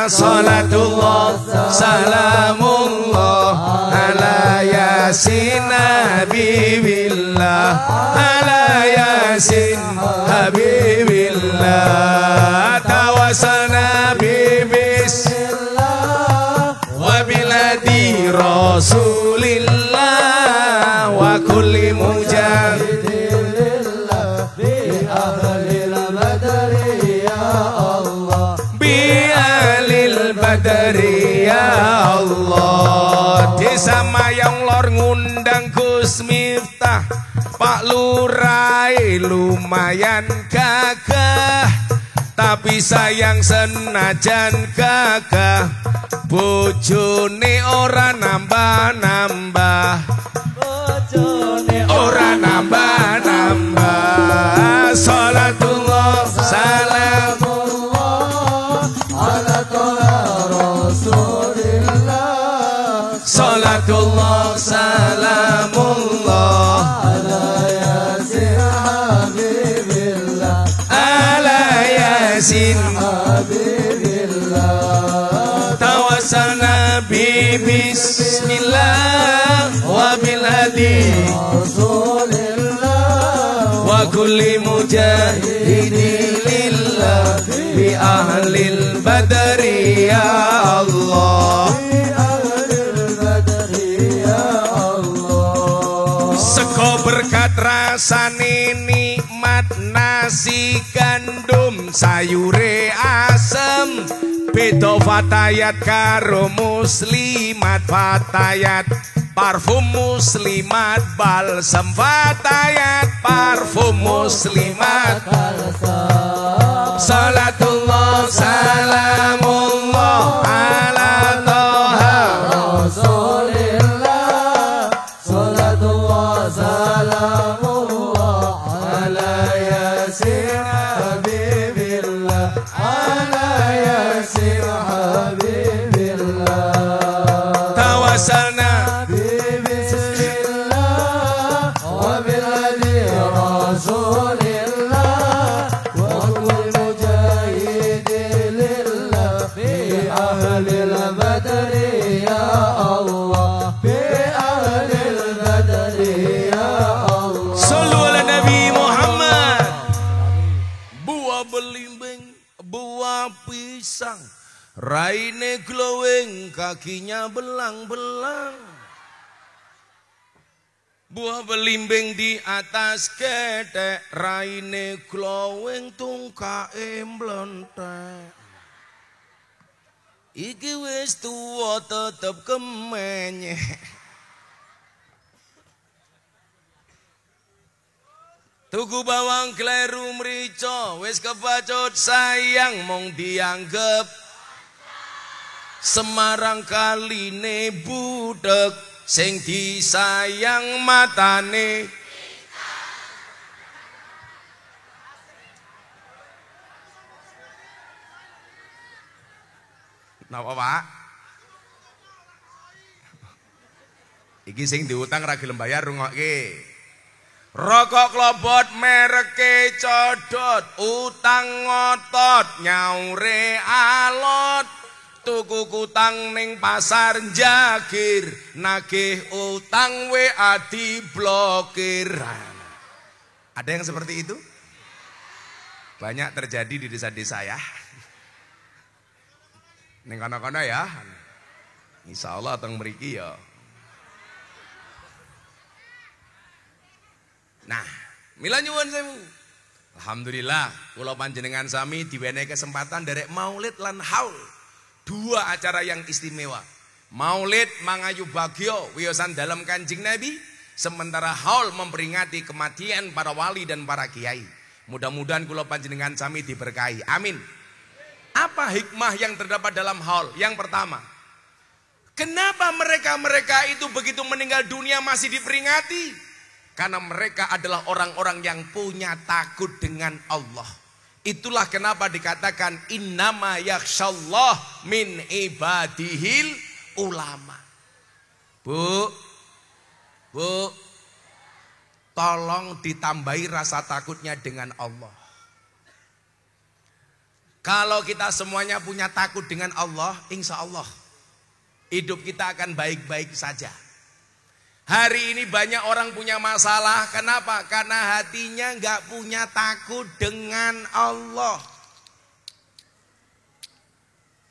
Salatullah salamullah ala yasin habibillah. Ala yasin habibillah. Tawassalna bi bismillah wa biladi rasulillah wa kulli mujahidin lillah bi ahlil badri ya Allah. Bi ahlil badri ya Allah. Desa Mayang Lor ngundang Gus Miftah, Pak Lurai lumayan gagah, tapi sayang senajan gagah, bojone ora nambah-nambah. Bojone ora nambah-nambah. Salatullah salamullah ala toha rasulillah. Salatullah salamullah ala yasin habibillah. Ala yasin habibillah. Tawassalna bi bismillah wa bil hadi rasul kulli mujahidin lillah bi ahlil badri ya Allah. Sego berkat rasane nikmat, nasi gandum sayure asem, beda fatayat karo muslimat. Fatayat parfum muslimat, balsam fatayat parfum muslimat. Salatullah salamullah ala toha rasulillah. Salatullah salamullah ala yasin habibillah, ala yasin habibillah. Tawassalna pisang, raine glowing, kakinya belang-belang. Buah belimbing di atas ketek, raine glowing, tungkae mblontek. Iki wis tuwa tetep kemenyek. Tuku bawang kleru mrica wis kebacut sayang mong dianggep Semarang kaline budek sing disayang matane. Napa Pak? Iki sing diutang ra gelem bayar rungokke. Rokok klobot mereke codot, utang ngotot nyaure alot. Tuku kutang ning pasar Jagir, nagih utang WA diblokir. Ada yang seperti itu? Banyak terjadi di desa-desa ya. Ning kono-kono ya. Insyaallah teng mriki ya. Nah, mila nyuwun sewu. Alhamdulillah, kula panjenengan sami diwenehi kesempatan derek Maulid lan Haul. Dua acara yang istimewa. Maulid mangayu bagyo wiyosan dalam Kanjeng Nabi, sementara Haul memperingati kematian para wali dan para kiai. Mudah-mudahan kula panjenengan sami diberkahi. Amin. Apa hikmah yang terdapat dalam Haul? Yang pertama, kenapa mereka-mereka itu begitu meninggal dunia masih diperingati? Karena mereka adalah orang-orang yang punya takut dengan Allah. Itulah kenapa dikatakan innama yakhsyallah min ibadihil ulama. Bu, tolong ditambahi rasa takutnya dengan Allah. Kalau kita semuanya punya takut dengan Allah, insya Allah hidup kita akan baik-baik saja. Hari ini banyak orang punya masalah. Kenapa? Karena hatinya nggak punya takut dengan Allah.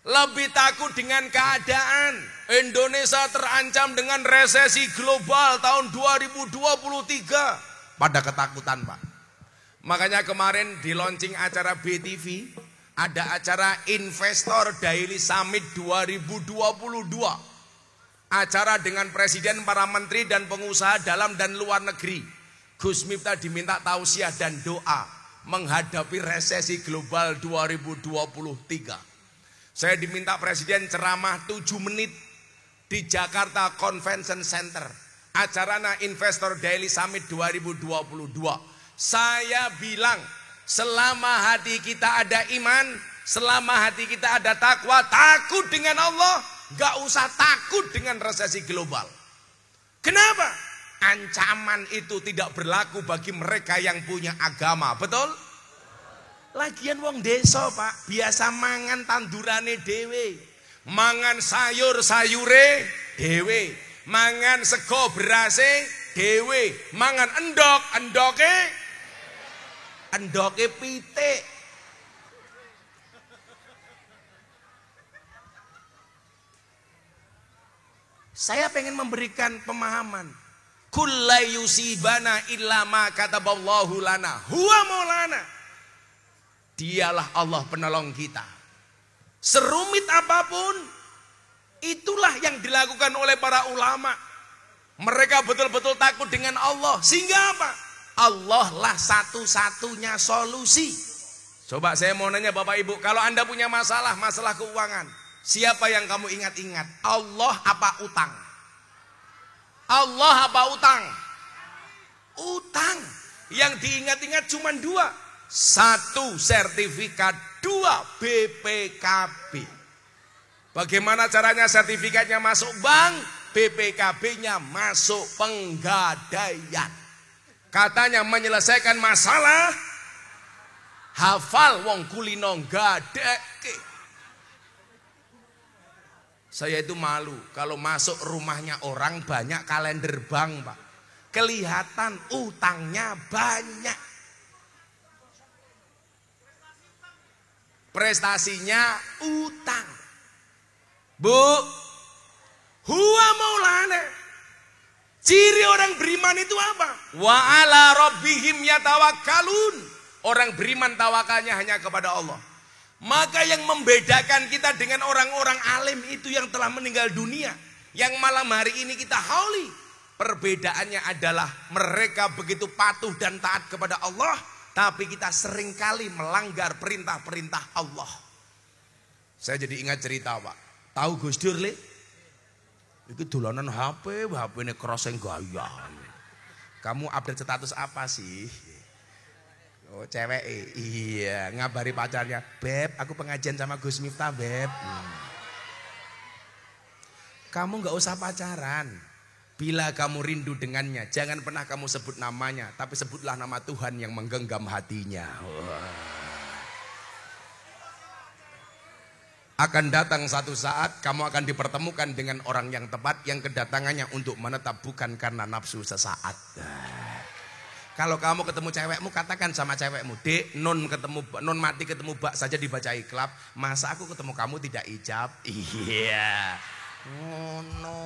Lebih takut dengan keadaan. Indonesia terancam dengan resesi global tahun 2023. Pada ketakutan Pak. Makanya kemarin di launching acara BTV, ada acara Investor Daily Summit 2022. Acara dengan presiden, para menteri dan pengusaha dalam dan luar negeri. Gus Miftah diminta tausiah dan doa menghadapi resesi global 2023. Saya diminta presiden ceramah 7 menit di Jakarta Convention Center. Acaranya Investor Daily Summit 2022. Saya bilang, selama hati kita ada iman, selama hati kita ada takwa, takut dengan Allah, gak usah takut dengan resesi global. Kenapa? Ancaman itu tidak berlaku bagi mereka yang punya agama. Betul? Lagian wong desa Pak, biasa mangan tandurane dewe, mangan sayur-sayure dewe, mangan sego berase dewe, mangan endok-endoke endoke pitik. Saya pengen memberikan pemahaman. Kullai yusibana illa ma kataballahu lana huwa maulana. Dialah Allah penolong kita. Serumit apapun, itulah yang dilakukan oleh para ulama. Mereka betul-betul takut dengan Allah. Sehingga apa? Allah lah satu-satunya solusi. Coba saya mau nanya Bapak Ibu, kalau Anda punya masalah keuangan, siapa yang kamu ingat-ingat? Allah apa utang? Allah apa utang? Utang. Yang diingat-ingat cuma dua. Satu sertifikat, dua BPKB. Bagaimana caranya sertifikatnya masuk bank, BPKB-nya masuk penggadaian. Katanya menyelesaikan masalah, hafal wong kulino gadeke. Saya itu malu kalau masuk rumahnya orang banyak kalender bank, Pak. Kelihatan utangnya banyak. Prestasinya utang. Bu, huwa maulana. Ciri orang beriman itu apa? Wa ala rabbihim yatawakkalun. Orang beriman tawakalnya hanya kepada Allah. Maka yang membedakan kita dengan orang-orang alim itu yang telah meninggal dunia, yang malam hari ini kita hauli, perbedaannya adalah mereka begitu patuh dan taat kepada Allah, tapi kita seringkali melanggar perintah-perintah Allah. Saya jadi ingat cerita, Pak. Tahu Gus Dur, Le? Itu dolanan HP ini crossing gaya. Kamu update status apa sih? Oh, cewek, iya, ngabari pacarnya, Beb, aku pengajian sama Gus Miftah, Beb. Kamu gak usah pacaran. Bila kamu rindu dengannya, jangan pernah kamu sebut namanya, tapi sebutlah nama Tuhan yang menggenggam hatinya. Akan datang satu saat kamu akan dipertemukan dengan orang yang tepat, yang kedatangannya untuk menetap bukan karena nafsu sesaat. Kalau kamu ketemu cewekmu, katakan sama cewekmu, Dek, non mati ketemu bak saja dibaca iklab, masa aku ketemu kamu tidak ijab? Iya. Oh no.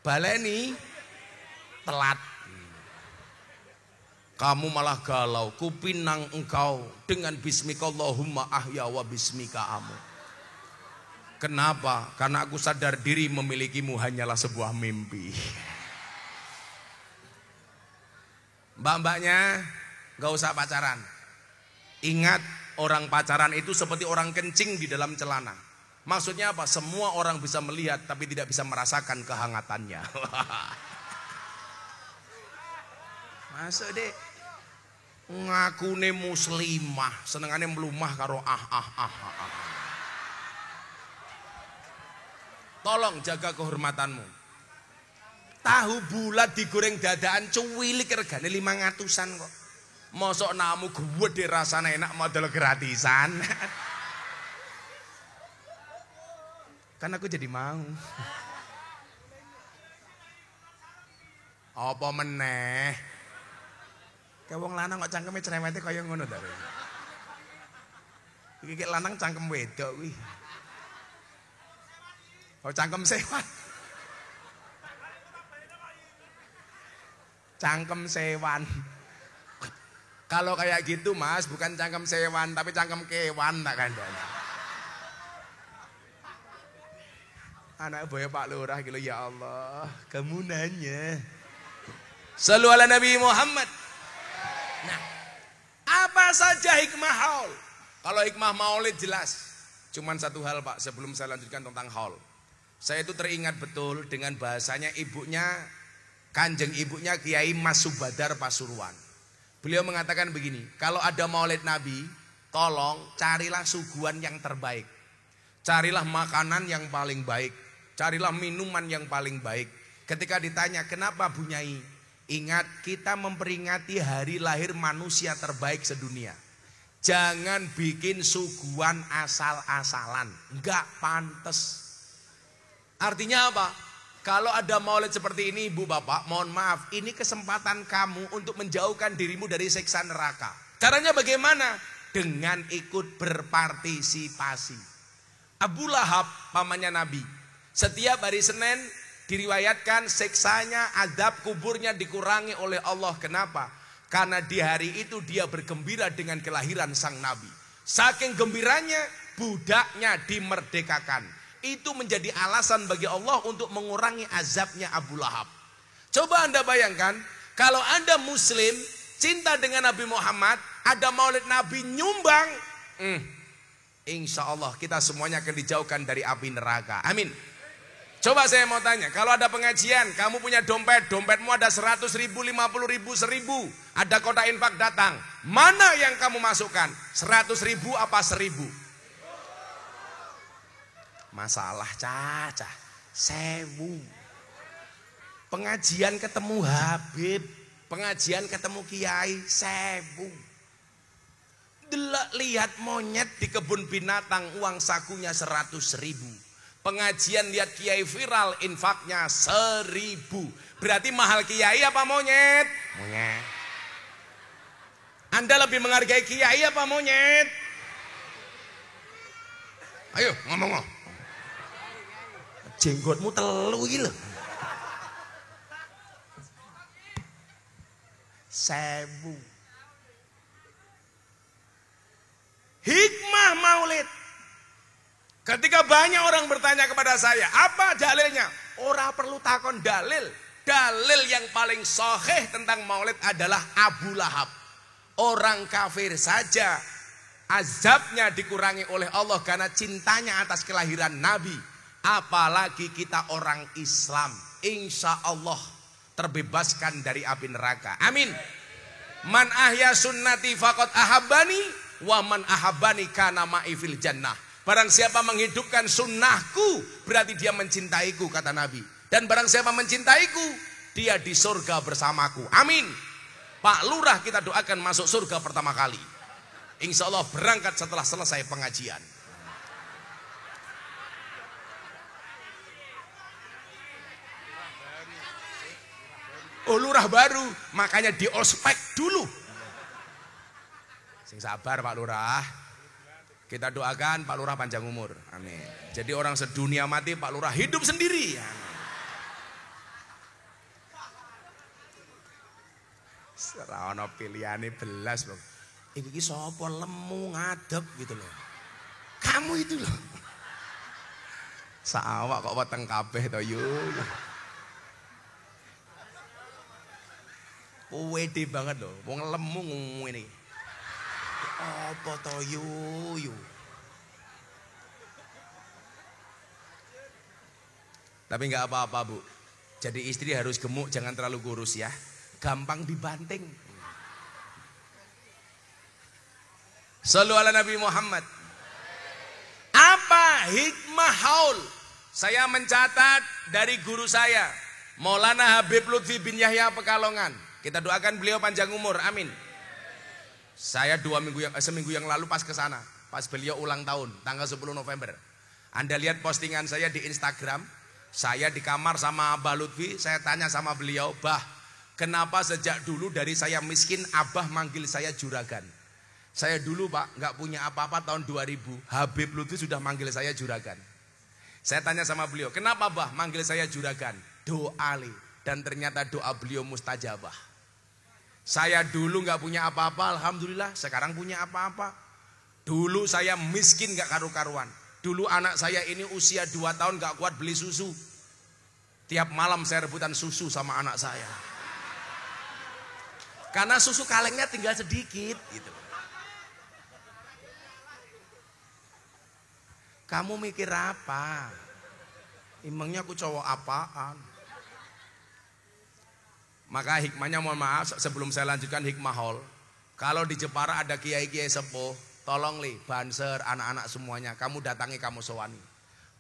Baleni telat. Kamu malah galau, kupinang engkau dengan bismika Allahumma ahya wa bismika amu. Kenapa? Karena aku sadar diri memilikimu hanyalah sebuah mimpi. Mbak-mbaknya gak usah pacaran. Ingat, orang pacaran itu seperti orang kencing di dalam celana. Maksudnya apa? Semua orang bisa melihat tapi tidak bisa merasakan kehangatannya. Masuk deh. Ngakune muslimah, senengane mlumah karo Tolong jaga kehormatanmu. Tahu bulat digoreng dadaan cuwilik regane 500-an kok. Mosok namu gede rasane enak model gratisan. Kan aku jadi mau. Apa meneh? Kayak wong lanang kok cangkeme cerewete kaya ngono ta. Iki lanang cangkem wedok kuwi. Oh cangkem sewan. Cangkem sewan. Kalau kayak gitu Mas, bukan cangkem sewan tapi cangkem kewan tak kandhane. Anak boyo Pak Lurah gitu, ya Allah, kamu nanya. Shallu ala Nabi Muhammad. Nah, apa saja hikmah haul? Kalau hikmah maulid jelas. Cuman satu hal Pak, sebelum saya lanjutkan tentang haul. Saya itu teringat betul dengan bahasanya ibunya, kanjeng ibunya Kiai Mas Subadar Pasuruan. Beliau mengatakan begini, kalau ada maulid Nabi, tolong carilah suguhan yang terbaik. Carilah makanan yang paling baik. Carilah minuman yang paling baik. Ketika ditanya, kenapa Bu Nyai? Ingat, kita memperingati hari lahir manusia terbaik sedunia. Jangan bikin suguhan asal-asalan. Enggak pantas. Artinya apa? kalau ada maulid seperti ini, ibu bapak, mohon maaf, ini kesempatan kamu untuk menjauhkan dirimu dari siksa neraka. Caranya bagaimana? Dengan ikut berpartisipasi. Abu Lahab, pamannya Nabi, setiap hari Senin diriwayatkan siksanya, azab kuburnya dikurangi oleh Allah. Kenapa? Karena di hari itu dia bergembira dengan kelahiran sang Nabi. Saking gembiranya, budaknya dimerdekakan. Itu menjadi alasan bagi Allah untuk mengurangi azabnya Abu Lahab. Coba Anda bayangkan, kalau Anda Muslim, cinta dengan Nabi Muhammad, ada maulid Nabi nyumbang, insya Allah kita semuanya akan dijauhkan dari api neraka. Amin. Coba saya mau tanya, kalau ada pengajian, kamu punya dompet, dompetmu ada 100 ribu, 50 ribu, 1000. Ada kotak infak datang. Mana yang kamu masukkan? 100 ribu apa 1000? Masalah caca, 1000. Pengajian ketemu Habib, pengajian ketemu Kiai, 1000. Lihat monyet di kebun binatang, uang sakunya 100 ribu. Pengajian lihat kiai viral, infaknya 1000. Berarti mahal kiai apa monyet? Monyet. Anda lebih menghargai kiai apa monyet? Ayo ngomong. Jenggotmu telu iki lho. 1000. Hikmah maulid. Ketika banyak orang bertanya kepada saya, apa dalilnya? Orang perlu takon dalil. Dalil yang paling sahih tentang maulid adalah Abu Lahab. Orang kafir saja azabnya dikurangi oleh Allah karena cintanya atas kelahiran Nabi. Apalagi kita orang Islam, insya Allah terbebaskan dari api neraka. Amin. Man ahya sunnati faqad ahabbani, wa man ahabbani kana ma'i fil jannah. Barang siapa menghidupkan sunnahku, berarti dia mencintaiku, kata Nabi. Dan barang siapa mencintaiku, dia di surga bersamaku. Amin. Pak Lurah kita doakan masuk surga pertama kali. Insya Allah berangkat setelah selesai pengajian. Oh lurah baru, makanya di ospek dulu. Sing sabar Pak Lurah. Kita doakan Pak Lurah panjang umur. Amin. Jadi orang sedunia mati, Pak Lurah hidup sendiri. Serana pilihane belas loh. Iki sapa lemu ngadeg gitu loh. Kamu itu loh. Saawak kok weteng kabeh to yo. Wede banget loh. Wong lemu ngene. Apa to yo. Tapi nggak apa-apa Bu. Jadi istri harus gemuk, jangan terlalu kurus ya. Gampang dibanting. Shallu ala Nabi Muhammad. Apa hikmah haul? Saya mencatat dari guru saya, Maulana Habib Lutfi bin Yahya Pekalongan. Kita doakan beliau panjang umur, amin. Saya seminggu yang lalu pas ke sana, pas beliau ulang tahun, tanggal 10 November. Anda lihat postingan saya di Instagram, saya di kamar sama Abah Lutfi, saya tanya sama beliau, Bah, kenapa sejak dulu dari saya miskin, Abah manggil saya juragan? Saya dulu Pak, nggak punya apa-apa tahun 2000, Habib Lutfi sudah manggil saya juragan. Saya tanya sama beliau, kenapa Bah manggil saya juragan? Doa li, dan ternyata doa beliau mustajabah. Saya dulu nggak punya apa-apa, alhamdulillah. Sekarang punya apa-apa. Dulu saya miskin nggak karu-karuan. Dulu anak saya ini usia 2 tahun nggak kuat beli susu. Tiap malam saya rebutan susu sama anak saya. Karena susu kalengnya tinggal sedikit, gitu. Kamu mikir apa? Emangnya aku cowok apaan? Maka hikmahnya, mohon maaf sebelum saya lanjutkan hikmah haul. Kalau di Jepara ada kiai-kiai sepuh, tolong li, banser, anak-anak semuanya, kamu datangi, kamu sowani.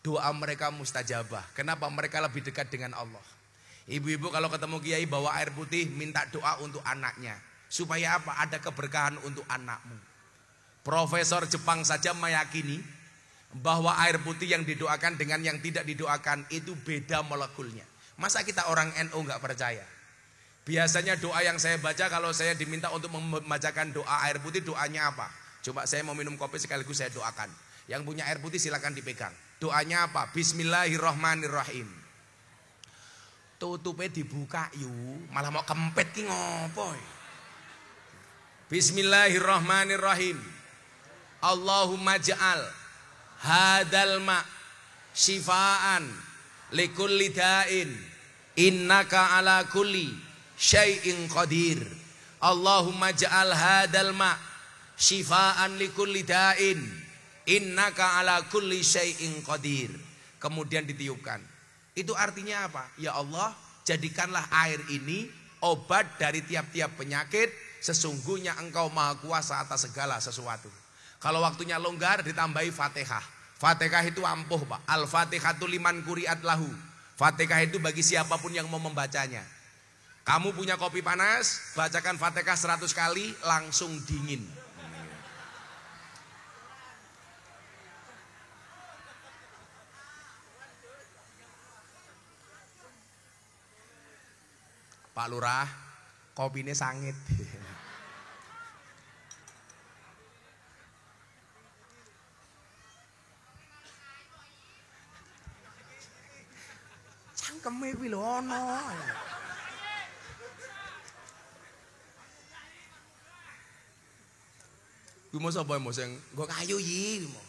Doa mereka mustajabah. Kenapa? Mereka lebih dekat dengan Allah. Ibu-ibu kalau ketemu kiai bawa air putih, minta doa untuk anaknya. Supaya apa? Ada keberkahan untuk anakmu. Profesor Jepang saja meyakini bahwa air putih yang didoakan dengan yang tidak didoakan itu beda molekulnya. Masa kita orang NU nggak percaya? Biasanya doa yang saya baca kalau saya diminta untuk membacakan doa air putih, doanya apa? Coba saya mau minum kopi sekaligus saya doakan. Yang punya air putih silakan dipegang. Doanya apa? Bismillahirrahmanirrahim. Tutupnya dibuka yuk, malah mau kempet ki ngopo. Bismillahirrahmanirrahim. Allahumma ja'al hadal ma syifaan likulli da'in innaka ala kulli syai'in qadir. Allahumma ja'al hadal ma syifaan likulli da'in innaka ala kulli syai'in qadir. Kemudian ditiupkan. Itu artinya apa? Ya Allah, jadikanlah air ini obat dari tiap-tiap penyakit. Sesungguhnya engkau maha kuasa atas segala sesuatu. Kalau waktunya longgar ditambahi Fatihah. Fatihah itu ampuh Pak. Al-Fatihatu liman kuriat lahu. Fatihah itu bagi siapapun yang mau membacanya. Kamu punya kopi panas, bacakan Fatihah 100 kali langsung dingin. Pak Lurah, kopinya sangit. Cangkeme kuwi lho ono. Kuwi mau sapa mo sing nggo kayu iki mo.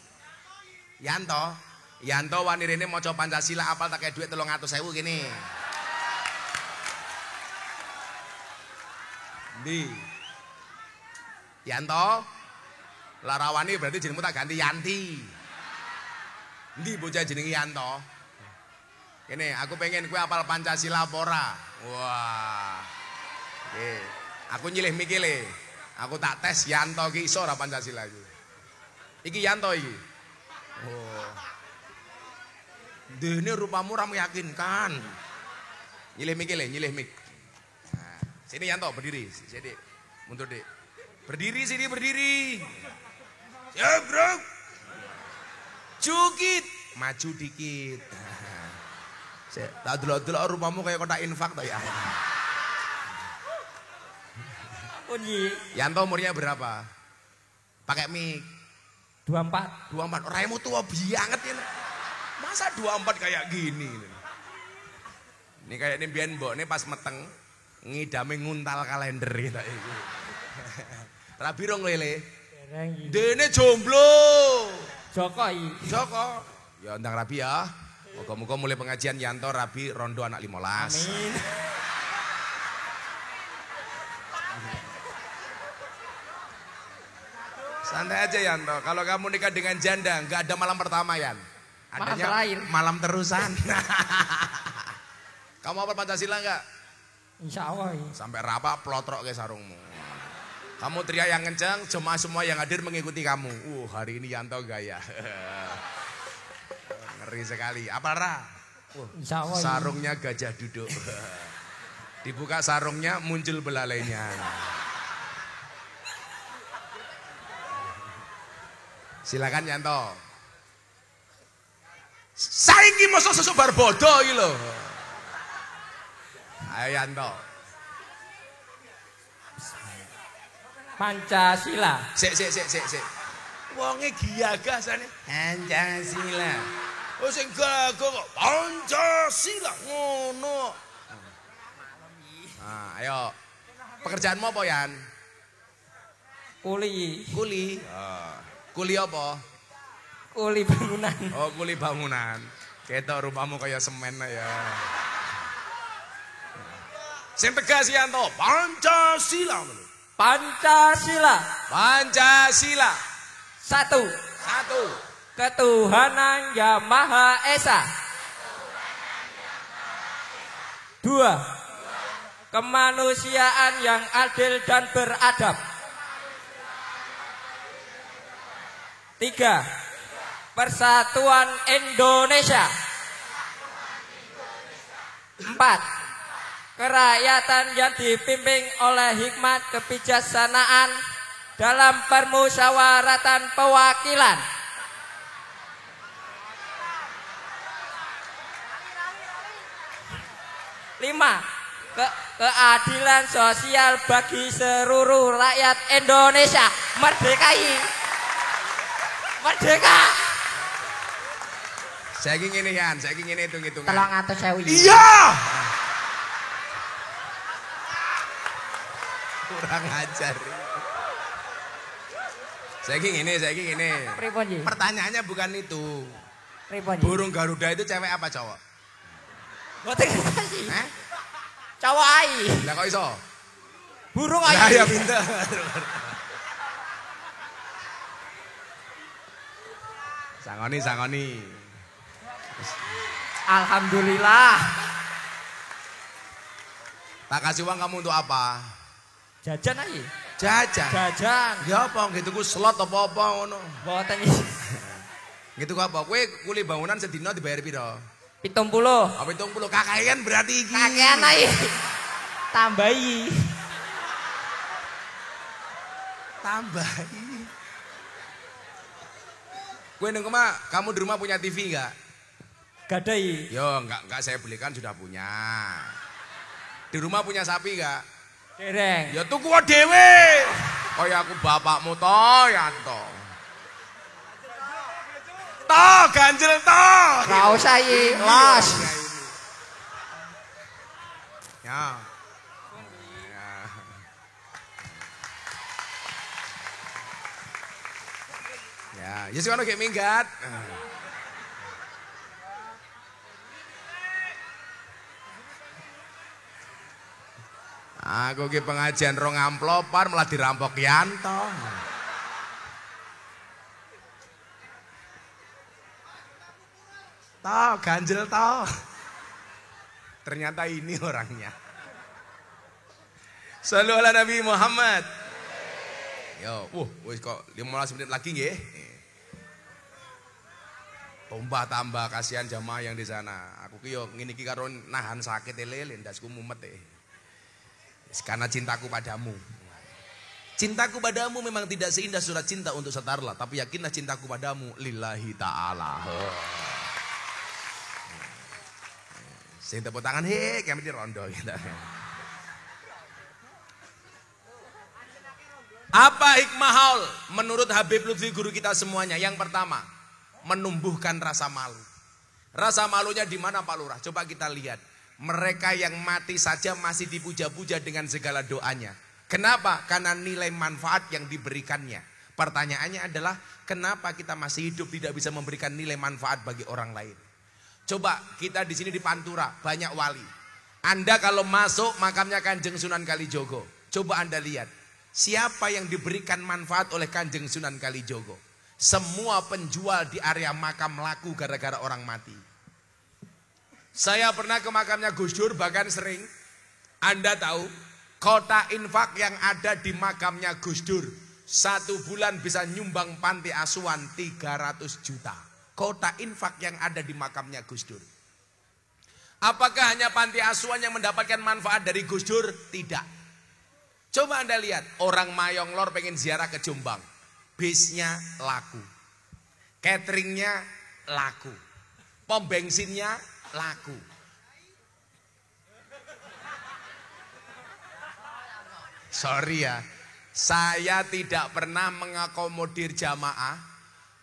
Yanto, Yanto wani rene maca Pancasila apal tak kei dhuwit 300.000 kene. Ndi? Yanto. Larawani berarti jenengmu tak ganti Yanti. Ndi bocah jenenge Yanto? Kene, aku pengen kowe apal Pancasila apa ora? Wah. Oke. Aku nyilih mikile. Aku tak tes Yanto ki iso ora Pancasila iki. Iki Yanto iki. Oh. Dene rupamu ora meyakinkan. Nyilih mikile, nyilih mik. Nah, sini Yanto berdiri, sini. Mundur, Dik. Berdiri sini, berdiri. Siap, Bro. Cukit, maju dikit. Tak delok-delok rupamu kayak kotak infak to ya. Unyi. Yanto umurnya berapa? Pakai mic. 24. 24. Raimu tua banget ini. Masa 24 kayak gini? Ini kayak ini biyen mbok ini pas meteng ngidame nguntal kalender gitu. Rabi rong lele. Dene jomblo. Joko iki. Joko. Ya ndang rabi ya. Moga-moga mulai pengajian Yanto rabi rondo anak 15. Amin. Santai aja Yanto. Kalau kamu nikah dengan janda nggak ada malam pertama Yan. Adanya malam terusan. Kamu apa Pancasila nggak? Insya Allah. Sampai rapa plotrok ke sarungmu. Kamu teriak yang kencang, jemaah semua yang hadir mengikuti kamu. Hari ini Yanto gaya. Ngeri sekali. Apa Ra? Insya Allah. Sarungnya gajah duduk. Dibuka sarungnya muncul belalainya. Silakan Yanto. Saiki mosok sesuk bar bodoh iki lho. Ayo Yanto. Pancasila. Sik. Wonge giyagah sane. Pancasila. Oh sing gagah kok Pancasila ngono. Ah, ayo. Pekerjaanmu apa, Yan? Kuli. Kuli. Kuli apa? Kuli bangunan. Oh, kuli bangunan. Ketok rupamu kaya semen ya. Sing tegas Yanto, Pancasila. Pancasila. Pancasila. Satu. Ketuhanan Yang Maha Esa. 2. Kemanusiaan yang adil dan beradab. 3. Persatuan Indonesia. 4. Kerakyatan yang dipimpin oleh hikmat kebijaksanaan dalam permusyawaratan pewakilan. Keadilan sosial bagi seluruh rakyat Indonesia. Merdekai. Merdeka. Saya ingin ini kan, saya ingin hitung-hitungan. 300.000. Iya. Kurang ajar. Saya ingin ini. Pripun nggih? Pertanyaannya bukan itu. Pripun nggih? Burung Garuda itu cewek apa cowok? Mboten ngerti. Cowok ai. Lah kok iso? Burung Lah ai. ya pinter. Sangoni. Alhamdulillah. Tak kasih uang kamu untuk apa? Jajan ai. Jajan. Ya apa gitu ku slot apa-apa ngono. Mboten iki. Gitu ku apa? Kowe kuli bangunan sedina dibayar piro? 70. Apa 70 kakean berarti iki. Kakean ai. Tambahi. Tambahi. Kowe nang koma, kamu di rumah punya TV enggak? Gadai. Yo, enggak saya belikan sudah punya. Di rumah punya sapi enggak? Dereng. Ya tuku dhewe. Kaya aku bapakmu to, Yanto. Toh, ganjel toh. Ora usah iki, Los. Ya. Ya, ya sing ono gek minggat. Aku ki pengajian rong amplopan malah dirampok Yanto. Toh, ganjel toh. Ternyata ini orangnya. Shallu ala Nabi Muhammad. Yo, wis kok 15 menit lagi nggih. Tambah kasihan jamaah yang di sana. Aku ki yo ngene iki karo nahan sakit lele ndasku mumet karena cintaku padamu. Cintaku padamu memang tidak seindah surat cinta untuk setarlah, tapi yakinlah cintaku padamu lillahi ta'ala. Sing tepuk tangan kami di rondo gitu. Apa hikmah haul menurut Habib Lutfi guru kita semuanya? Yang pertama, menumbuhkan rasa malu. Rasa malunya di mana Pak Lurah? Coba kita lihat. Mereka yang mati saja masih dipuja-puja dengan segala doanya. Kenapa? Karena nilai manfaat yang diberikannya. Pertanyaannya adalah kenapa kita masih hidup tidak bisa memberikan nilai manfaat bagi orang lain? Coba kita di sini di Pantura banyak wali. Anda kalau masuk makamnya Kanjeng Sunan Kalijogo, coba Anda lihat siapa yang diberikan manfaat oleh Kanjeng Sunan Kalijogo. Semua penjual di area makam laku gara-gara orang mati. Saya pernah ke makamnya Gus Dur, bahkan sering. Anda tahu kota infak yang ada di makamnya Gus Dur 1 bulan bisa nyumbang panti asuhan 300 juta. Kota infak yang ada di makamnya Gus Dur. Apakah hanya panti asuhan yang mendapatkan manfaat dari Gus Dur? Tidak. Coba Anda lihat, orang Mayong Lor pengen ziarah ke Jombang. Bisnya laku. Cateringnya laku. Pom bensinnya laku. Sorry ya, saya tidak pernah mengakomodir jamaah,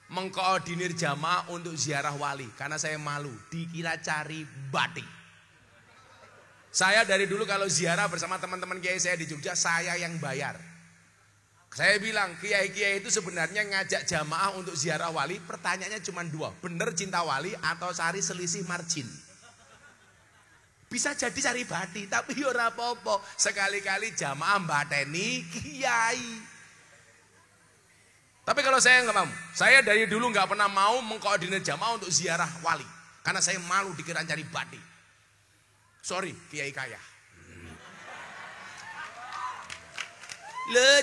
mengkoordinir jamaah untuk ziarah wali. Karena saya malu, dikira cari batik. Saya dari dulu kalau ziarah bersama teman-teman kiai saya di Jogja, saya yang bayar. Saya bilang, kiai-kiai itu sebenarnya ngajak jamaah untuk ziarah wali, pertanyaannya cuma 2. Bener cinta wali atau cari selisih margin? Bisa jadi cari bati, tapi ora apa-apa. Sekali-kali jamaah mbateni kiai. Tapi kalau saya nggak mau, saya dari dulu nggak pernah mau mengkoordinir jamaah untuk ziarah wali. Karena saya malu dikira cari bati. Sorry, kiai kaya.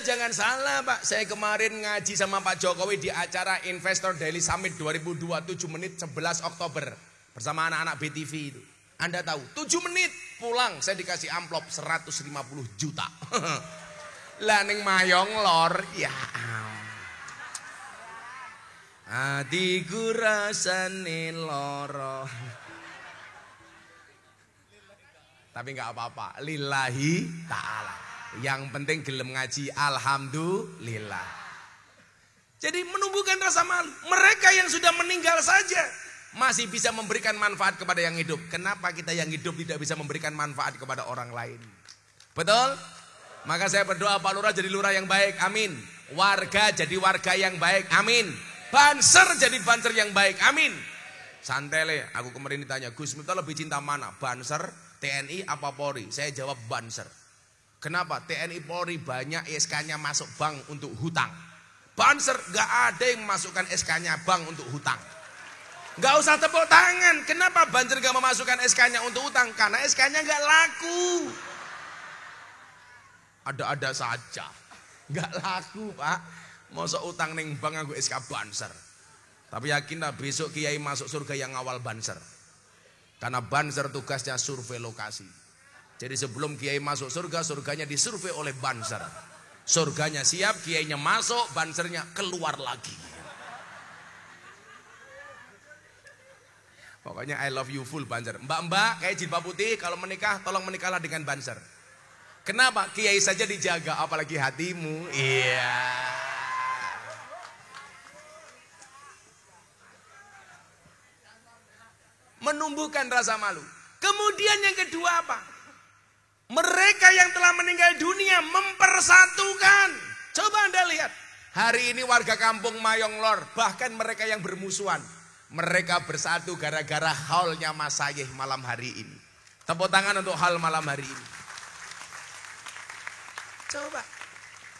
Jangan salah Pak, saya kemarin ngaji sama Pak Jokowi di acara Investor Daily Summit 2027 menit 11 Oktober bersama anak-anak BTV itu. Anda tahu, 7 menit pulang saya dikasih amplop 150 juta. Lah ning Mayong Lor, ya. Atiku rasane loro. Tapi nggak apa-apa, lillahi ta'ala. Yang penting gelem ngaji, alhamdulillah. Jadi menumbuhkan rasa malu. Mereka yang sudah meninggal saja masih bisa memberikan manfaat kepada yang hidup. Kenapa kita yang hidup tidak bisa memberikan manfaat kepada orang lain? Betul? Maka saya berdoa Pak Lurah jadi lurah yang baik, amin. Warga jadi warga yang baik, amin. Banser jadi banser yang baik, amin. Santai le, aku kemarin ditanya, Gus Miftah lebih cinta mana? Banser, TNI apa Polri? Saya jawab Banser. Kenapa? TNI Polri banyak SK-nya masuk bank untuk hutang. Banser gak ada yang masukkan SK-nya bank untuk hutang. Gak usah tepuk tangan. Kenapa Banser gak memasukkan SK-nya untuk hutang? Karena SK-nya gak laku. Ada-ada saja. Gak laku Pak. Masa utang neng bank aku SK Banser. Tapi yakinlah besok Kiai masuk surga yang awal Banser. Karena Banser tugasnya survei lokasi. Jadi sebelum Kiai masuk surga, surganya disurvei oleh Banser. Surganya siap, Kiainya masuk, Bansernya keluar lagi. Pokoknya I love you full Banser. Mbak-mbak kayak jilbab putih, kalau menikah tolong menikahlah dengan Banser. Kenapa? Kiai saja dijaga, apalagi hatimu. Iya. Menumbuhkan rasa malu. Kemudian yang kedua apa? Mereka yang telah meninggal dunia mempersatukan. Coba Anda lihat. Hari ini warga kampung Mayong Lor, bahkan mereka yang bermusuhan, mereka bersatu gara-gara haulnya Mas Sayih malam hari ini. Tepuk tangan untuk haul malam hari ini. Coba.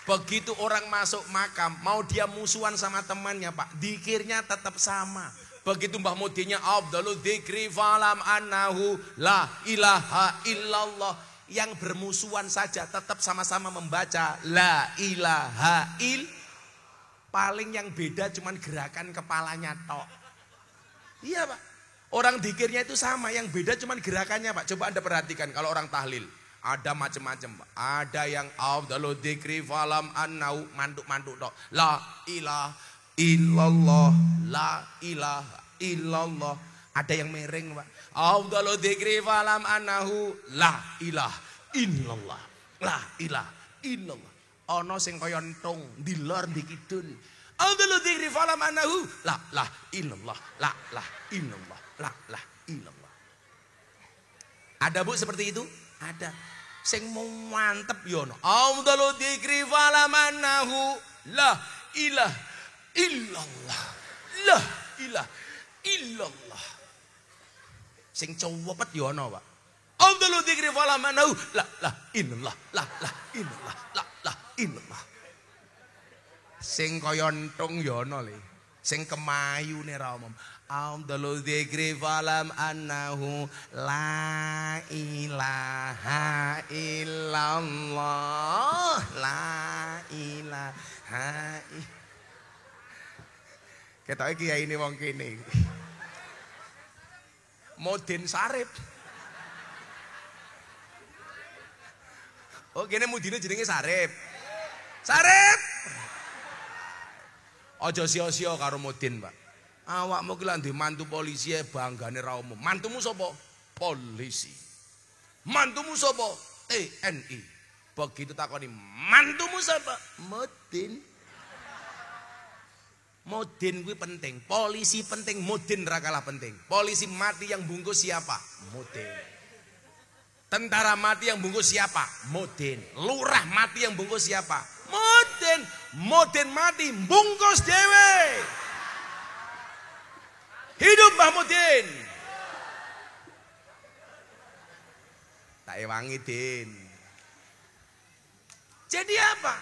Begitu orang masuk makam, mau dia musuhan sama temannya Pak, dikirnya tetap sama. Begitu Mbah Mudinya afdalul dzikri falam annahu la ilaha illallah. Yang bermusuhan saja tetap sama-sama membaca la ilaha il. Paling yang beda cuman gerakan kepalanya tok. Iya Pak. Orang dzikirnya itu sama, yang beda cuman gerakannya Pak. Coba Anda perhatikan kalau orang tahlil. Ada macam-macam Pak. Ada yang afdalul dzikri falam annahu mantuk-mantuk tok. La ilaha illallah, la ilaha illallah. Ada yang mereng Pak. Afdalul dzikri falam annahu la ilaha illallah, la ilaha illallah. Ana sing kaya entung di lor di kidul. Afdalul dzikri falam annahu la illallah, la illallah, la illallah. Ada Bu seperti itu? Ada. Sing mau mantep yo ono. Afdalul dzikri falam annahu la ilaha illallah, la ilaha illallah. Sing cowopet yo ono Pak. Afdalul dzikri falam annahu la illallah, la illallah, la illallah. Sing kaya entung yo ono le. Sing kemayune ra omong. Afdalul dzikri falam annahu la ilaha illallah, la ilaha illallah. Ketoke kiai ini wong kene. Modin Sarip. Oh kene mudine jenenge Sarip. Sarip. Aja sia-sia karo Mudin, Pak. Awakmu ki lak ndek mantu polisi banggane ra umum. Mantumu sapa? Polisi. Mantumu sapa? TNI. Begitu takoni, mantumu sapa? Mudin. Mudin kuwi penting, polisi penting, Mudin ra kalah penting. Polisi mati yang bungkus siapa? Mudin. Tentara mati yang bungkus siapa? Mudin. Lurah mati yang bungkus siapa? Mudin. Mudin mati bungkus dhewe. Hidup Mbah Mudin. Tak ewangi Din. Jadi apa?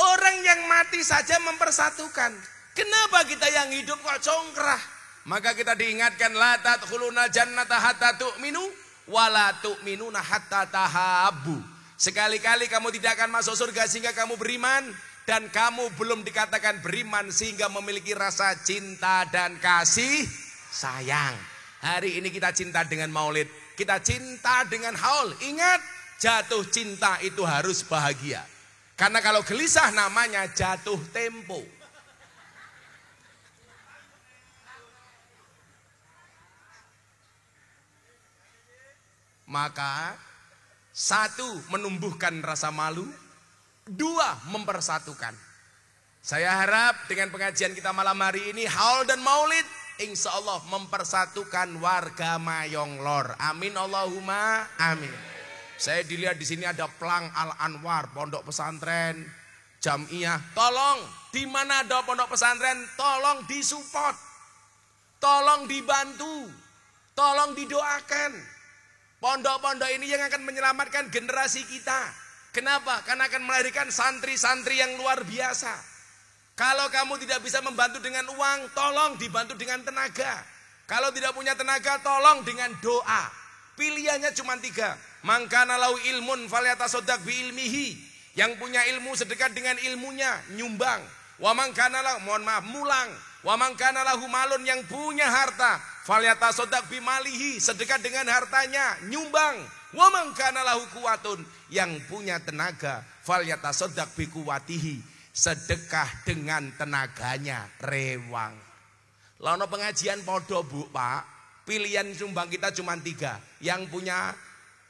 Orang yang mati saja mempersatukan. Kenapa kita yang hidup kok congkrah? Maka kita diingatkan la tadkhuluna jannata hatta tu'minu wa la tu'minuna hatta tahabbu. Sekali-kali kamu tidak akan masuk surga sehingga kamu beriman, dan kamu belum dikatakan beriman sehingga memiliki rasa cinta dan kasih sayang. Hari ini kita cinta dengan Maulid, kita cinta dengan haul. Ingat, jatuh cinta itu harus bahagia. Karena kalau gelisah namanya jatuh tempo. Maka 1, menumbuhkan rasa malu. 2, mempersatukan. Saya harap dengan pengajian kita malam hari ini, haul dan maulid, insya Allah mempersatukan warga Mayong Lor. Amin Allahumma amin. Saya dilihat di sini ada Plang Al Anwar, pondok pesantren Jamiah. Tolong, di mana ada pondok pesantren, tolong disupport, tolong dibantu, tolong didoakan. Pondok-pondok ini yang akan menyelamatkan generasi kita. Kenapa? Karena akan melahirkan santri-santri yang luar biasa. Kalau kamu tidak bisa membantu dengan uang, tolong dibantu dengan tenaga. Kalau tidak punya tenaga, tolong dengan doa. Pilihannya cuma 3. Mangkana lahu ilmun falyatasaddaq bi ilmihi. Yang punya ilmu sedekah dengan ilmunya, nyumbang. Wa mangkana lahu, mulang. Wa mangkana lahu malun, yang punya harta, falyatasaddaq bi malihi, sedekah dengan hartanya, nyumbang. Wa mangkana lahu quwatun, yang punya tenaga, falyatasaddaq bi quwatihi, sedekah dengan tenaganya, rewang. Lalu pengajian podo Bu Pak. Pilihan sumbang kita cuma 3. Yang punya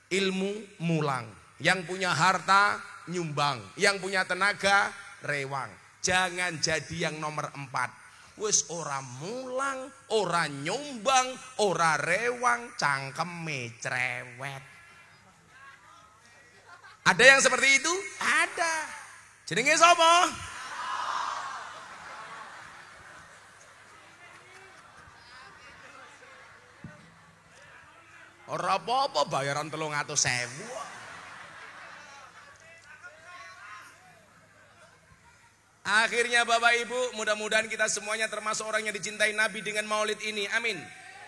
ilmu mulang, yang punya harta nyumbang, yang punya tenaga rewang. Jangan jadi yang nomor 4. Wis ora mulang, ora nyumbang, ora rewang, cangkeme cerewet. Ada yang seperti itu? Ada. Jenenge sapa? Ora apa-apa bayaran 300.000. Akhirnya Bapak Ibu, mudah-mudahan kita semuanya termasuk orang yang dicintai Nabi dengan maulid ini. Amin.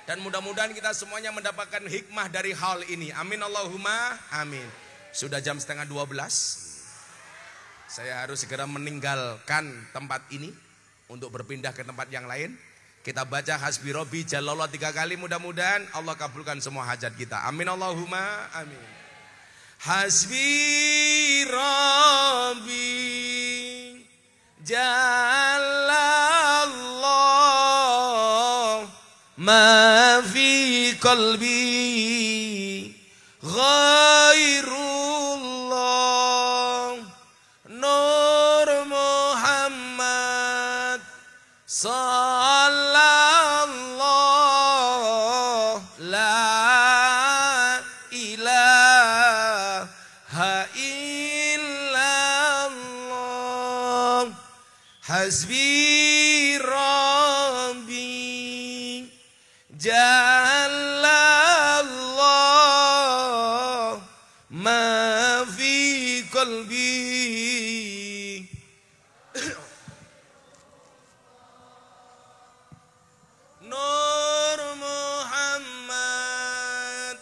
Dan mudah-mudahan kita semuanya mendapatkan hikmah dari hal ini. Amin Allahumma amin. Sudah jam 11:30. Saya harus segera meninggalkan tempat ini untuk berpindah ke tempat yang lain. Kita baca hasbi Rabbi Jalallah 3 kali, mudah-mudahan Allah kabulkan semua hajat kita. Amin Allahumma amin. Hasbi Rabbi Jalallah ma fi qalbi ghairullah Nur Muhammad sallallahu la ilaha illallah hasbi rabbi jalallah ma fi qalbi Nur Muhammad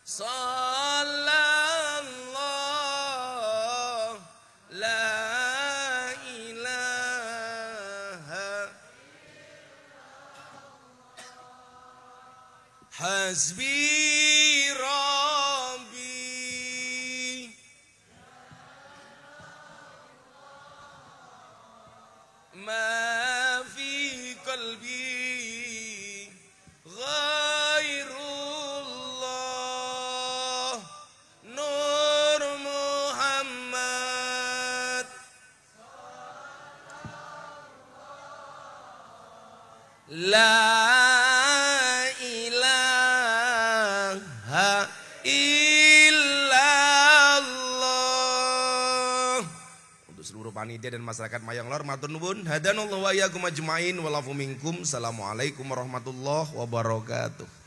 sallallahu la ilaha hasbi rabbi ma fi qalbi ghairullah Nur Muhammad la ilaha illallah. Untuk seluruh panitia dan masyarakat Mayong Lor, matur nuwun. Hadanallahu wa iyyakum ajmain wa lafu minkum. Assalamualaikum warahmatullahi wabarakatuh.